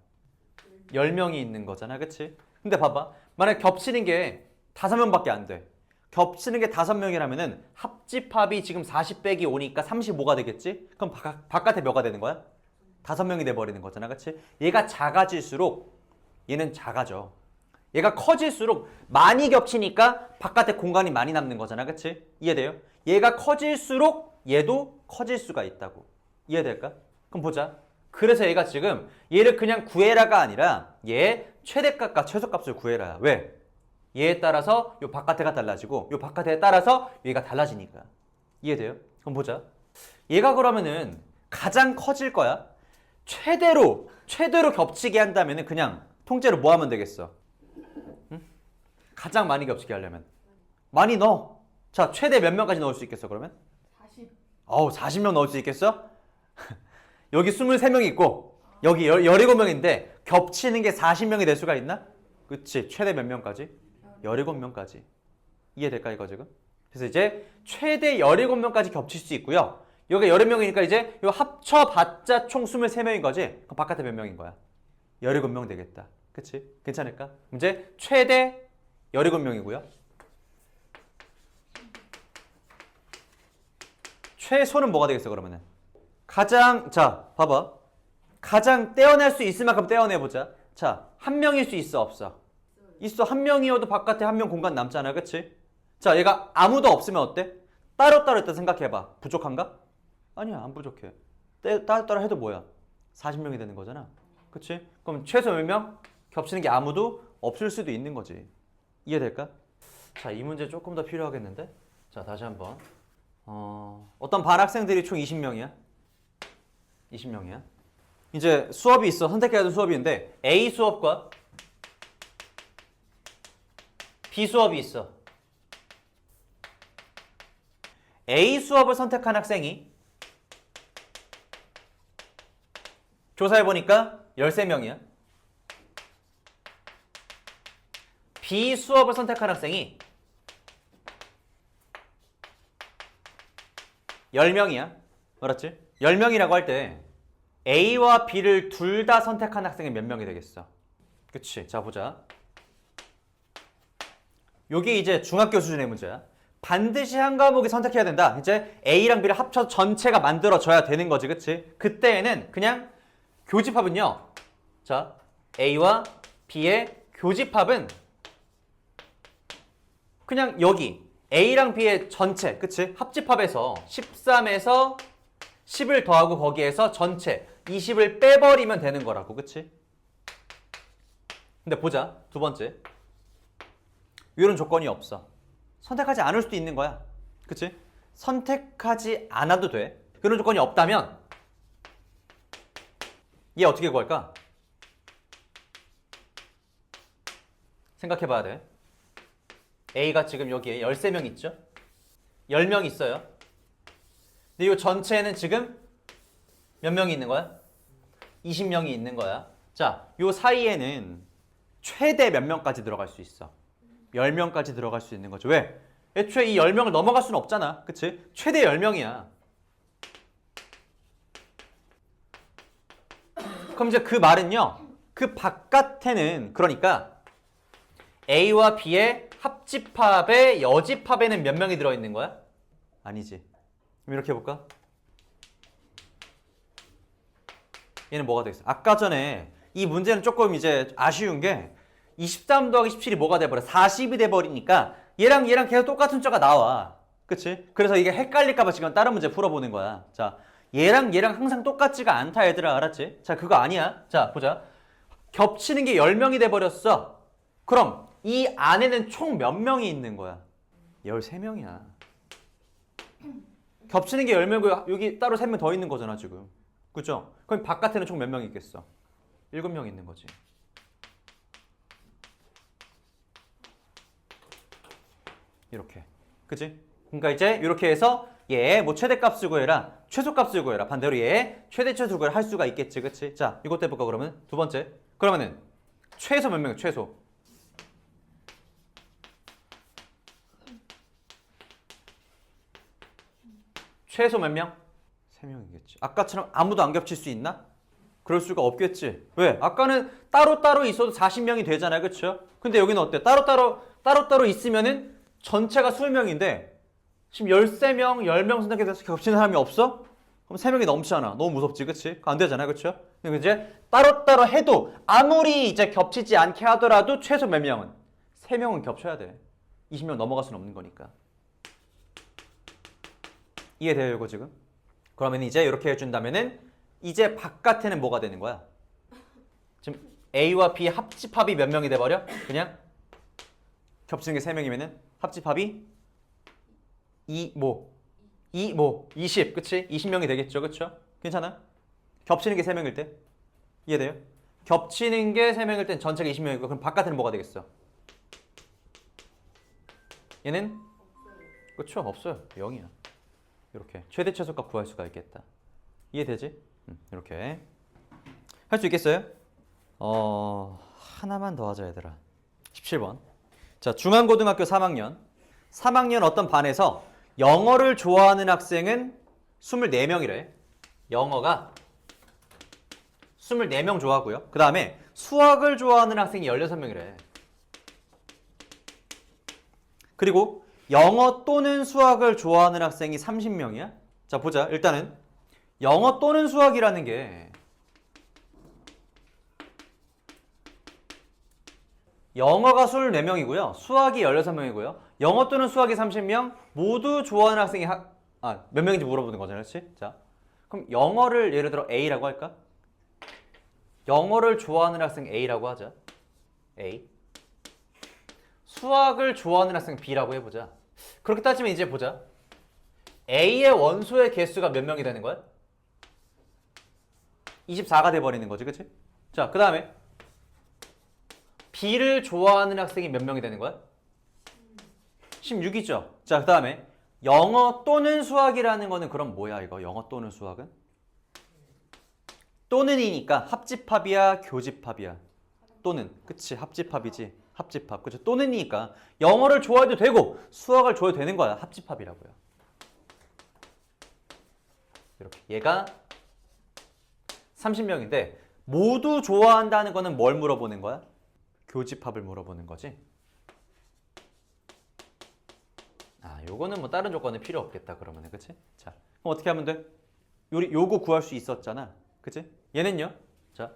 10명이 있는 거잖아. 그치? 근데 봐봐. 만약 겹치는 게 5명밖에 안 돼. 겹치는 게 5명이라면은 합집합이 지금 40 빼기 5니까 35가 되겠지? 그럼 바깥에 몇가 되는 거야? 5명이 돼버리는 거잖아, 그치? 얘가 작아질수록 얘는 작아져. 얘가 커질수록 많이 겹치니까 바깥에 공간이 많이 남는 거잖아, 그치? 이해돼요? 얘가 커질수록 얘도 커질 수가 있다고. 이해될까? 그럼 보자. 그래서 얘가 지금 얘를 그냥 구해라가 아니라 얘 최대값과 최소값을 구해라. 왜? 얘에 따라서 요 바깥에가 달라지고 요 바깥에 따라서 얘가 달라지니까. 이해돼요? 그럼 보자. 얘가 그러면은 가장 커질 거야. 최대로 겹치게 한다면은 그냥 통째로 뭐 하면 되겠어? 응? 가장 많이 겹치게 하려면 많이 넣어. 자, 최대 몇 명까지 넣을 수 있겠어, 그러면? 40. 40명 넣을 수 있겠어? 여기 23명 있고 여기 17명인데 겹치는 게 40명이 될 수가 있나? 그치. 최대 몇 명까지? 17명까지. 이해될까, 이거 지금? 그래서 이제 최대 17명까지 겹칠 수 있고요. 여기가 17명이니까 이제 이거 합쳐봤자 총 23명인 거지? 그럼 바깥에 몇 명인 거야? 17명 되겠다. 그치? 괜찮을까? 이제 최대 17명이고요. 최소는 뭐가 되겠어, 그러면은? 가장, 자, 봐봐. 가장 떼어낼 수 있을 만큼 떼어내보자. 자, 한 명일 수 있어, 없어? 있어. 한 명이어도 바깥에 한 명 공간 남잖아, 그치? 자, 얘가 아무도 없으면 어때? 따로따로 일단 생각해봐. 부족한가? 아니야, 안 부족해. 따로따로 해도 뭐야? 40명이 되는 거잖아. 그치? 그럼 최소 몇 명? 겹치는 게 아무도 없을 수도 있는 거지. 이해될까? 자, 이 문제 조금 더 필요하겠는데? 자, 다시 한번. 어떤 반 학생들이 총 20명이야? 20명이야. 이제 수업이 있어. 선택해야 될 수업인데 A 수업과 B 수업이 있어. A 수업을 선택한 학생이 조사해보니까 13명이야. B 수업을 선택한 학생이 10명이야. 알았지? 10명이라고 할 때 A와 B를 둘 다 선택한 학생이 몇 명이 되겠어? 그치? 자, 보자. 요게 이제 중학교 수준의 문제야. 반드시 한 과목이 선택해야 된다. 이제 A랑 B를 합쳐서 전체가 만들어져야 되는 거지, 그치? 그때에는 그냥 교집합은요. 자, A와 B의 교집합은 그냥 여기 A랑 B의 전체, 그치? 합집합에서 13에서 10을 더하고 거기에서 전체 20을 빼버리면 되는 거라고, 그치? 근데 보자. 두 번째. 이런 조건이 없어. 선택하지 않을 수도 있는 거야. 그치? 선택하지 않아도 돼. 그런 조건이 없다면 얘 어떻게 구할까? 생각해 봐야 돼. A가 지금 여기에 13명 있죠? 10명 있어요. 근데 이 전체에는 지금 몇 명이 있는 거야? 20명이 있는 거야. 자, 요 사이에는 최대 몇 명까지 들어갈 수 있어? 10명까지 들어갈 수 있는 거죠. 왜? 애초에 이 10명을 넘어갈 수는 없잖아. 그치? 최대 10명이야. 그럼 이제 그 말은요. 그 바깥에는 그러니까 A와 B의 합집합의 여집합에는 몇 명이 들어있는 거야? 아니지. 그럼 이렇게 해볼까? 얘는 뭐가 되겠어? 아까 전에 이 문제는 조금 이제 아쉬운 게 23 더하기 17이 뭐가 돼버려? 40이 돼버리니까 얘랑 계속 똑같은 숫자가 나와. 그치? 그래서 이게 헷갈릴까봐 지금 다른 문제 풀어보는 거야. 자, 얘랑 항상 똑같지가 않다, 얘들아. 알았지? 자, 그거 아니야. 자, 보자. 겹치는 게 10명이 돼버렸어. 그럼 이 안에는 총 몇 명이 있는 거야? 13명이야. 겹치는 게 10명이고 여기 따로 3명 더 있는 거잖아, 지금. 그죠? 그럼 바깥에는 총 몇 명이 있겠어? 7명 있는 거지. 이렇게. 그치? 그러니까 이제 이렇게 해서 얘 뭐 최대값을 구해라, 최소값을 구해라. 반대로 얘 최대값을 구해라 할 수가 있겠지. 그치? 자, 이것도 해볼까 그러면? 두 번째. 그러면은 최소 몇 명이야? 최소. 최소 몇 명? 3명이겠지. 아까처럼 아무도 안 겹칠 수 있나? 그럴 수가 없겠지. 왜? 아까는 따로따로 있어도 40명이 되잖아요. 그쵸? 근데 여기는 어때? 따로따로 있으면은 전체가 20명인데 지금 13명, 10명 선택해서 겹치는 사람이 없어? 그럼 3명이 넘잖아. 너무 무섭지, 그치? 안 되잖아, 그쵸? 근데 이제 따로따로 해도 아무리 이제 겹치지 않게 하더라도 최소 몇 명은? 3명은 겹쳐야 돼. 20명 넘어갈 수는 없는 거니까. 이해돼요, 이거 지금? 그러면 이제 이렇게 해준다면은 이제 바깥에는 뭐가 되는 거야? 지금 A와 B 합집합이 몇 명이 돼버려? 그냥 겹치는 게 3명이면은 합집합이 20, 그치? 20명이 되겠죠, 그쵸? 괜찮아? 겹치는 게 3명일 때 이해돼요? 겹치는 게 3명일 땐 전체가 20명이고 그럼 바깥에는 뭐가 되겠어? 얘는? 그쵸? 없어요. 0이야. 이렇게 최대 최소값 구할 수가 있겠다. 이해되지? 이렇게 할 수 있겠어요? 하나만 더 하자 얘들아. 17번. 자, 중앙고등학교 3학년 어떤 반에서 영어를 좋아하는 학생은 24명이래. 영어가 24명 좋아하고요. 그 다음에 수학을 좋아하는 학생이 16명이래. 그리고 영어 또는 수학을 좋아하는 학생이 30명이야. 자, 보자. 일단은 영어 또는 수학이라는 게 영어가 24명이고요. 수학이 16명이고요. 영어 또는 수학이 30명, 모두 좋아하는 학생이 몇 명인지 물어보는 거잖아요. 그렇지? 자, 그럼 영어를 예를 들어 A라고 할까? 영어를 좋아하는 학생 A라고 하자. A. 수학을 좋아하는 학생 B라고 해보자. 그렇게 따지면 이제 보자. A의 원소의 개수가 몇 명이 되는 거야? 24가 돼버리는 거지, 그치? 자, 그 다음에 B를 좋아하는 학생이 몇 명이 되는 거야? 16이죠. 자, 그 다음에 영어 또는 수학이라는 거는 그럼 뭐야 이거? 영어 또는 수학은? 또는이니까 합집합이야, 교집합이야? 또는, 그치? 합집합이지. 합집합, 그치? 또는이니까 영어를 좋아해도 되고 수학을 좋아해도 되는 거야. 합집합이라고요. 이렇게 얘가 30명인데 모두 좋아한다는 거는 뭘 물어보는 거야? 교집합을 물어보는 거지. 요거는 뭐 다른 조건은 필요 없겠다 그러면은, 그치? 자, 그럼 어떻게 하면 돼? 요거 구할 수 있었잖아, 그치? 얘는요? 자,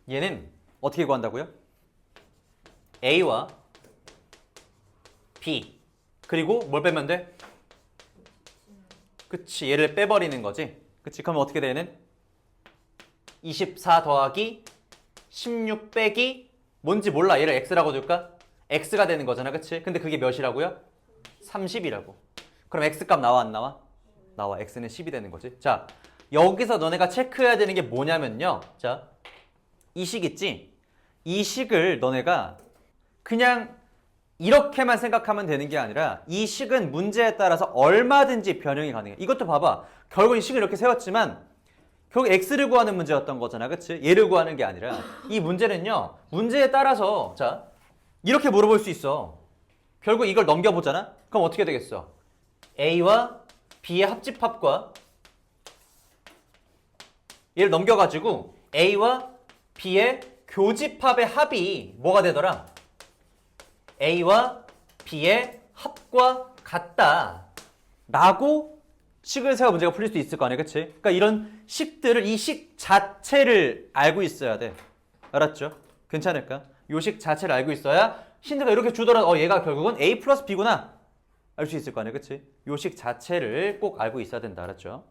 얘는 어떻게 구한다고요? A와 B 그리고 뭘 빼면 돼? 그치, 얘를 빼버리는 거지. 그치, 그러면 어떻게 돼 얘는? 24 더하기 16 빼기 뭔지 몰라. 얘를 x라고 둘까? x가 되는 거잖아, 그치? 근데 그게 몇이라고요? 30이라고. 그럼 x값 나와 안 나와? 나와. x는 10이 되는 거지. 자, 여기서 너네가 체크해야 되는 게 뭐냐면요. 자, 이 식 있지? 이 식을 너네가 그냥 이렇게만 생각하면 되는 게 아니라 이 식은 문제에 따라서 얼마든지 변형이 가능해. 이것도 봐봐. 결국 이 식을 이렇게 세웠지만 결국 x를 구하는 문제였던 거잖아, 그치? 얘를 구하는 게 아니라 이 문제는요, 문제에 따라서 자 이렇게 물어볼 수 있어. 결국 이걸 넘겨보잖아? 그럼 어떻게 되겠어? A와 B의 합집합과 얘를 넘겨가지고 A와 B의 교집합의 합이 뭐가 되더라? A와 B의 합과 같다 라고 식을 세워 문제가 풀릴 수 있을 거 아니야, 그치? 그러니까 이런 식들을, 이 식 자체를 알고 있어야 돼. 알았죠? 괜찮을까? 요 식 자체를 알고 있어야 힌트가 이렇게 주더라도 얘가 결국은 A 플러스 B구나 알 수 있을 거 아니야, 그치? 요 식 자체를 꼭 알고 있어야 된다, 알았죠?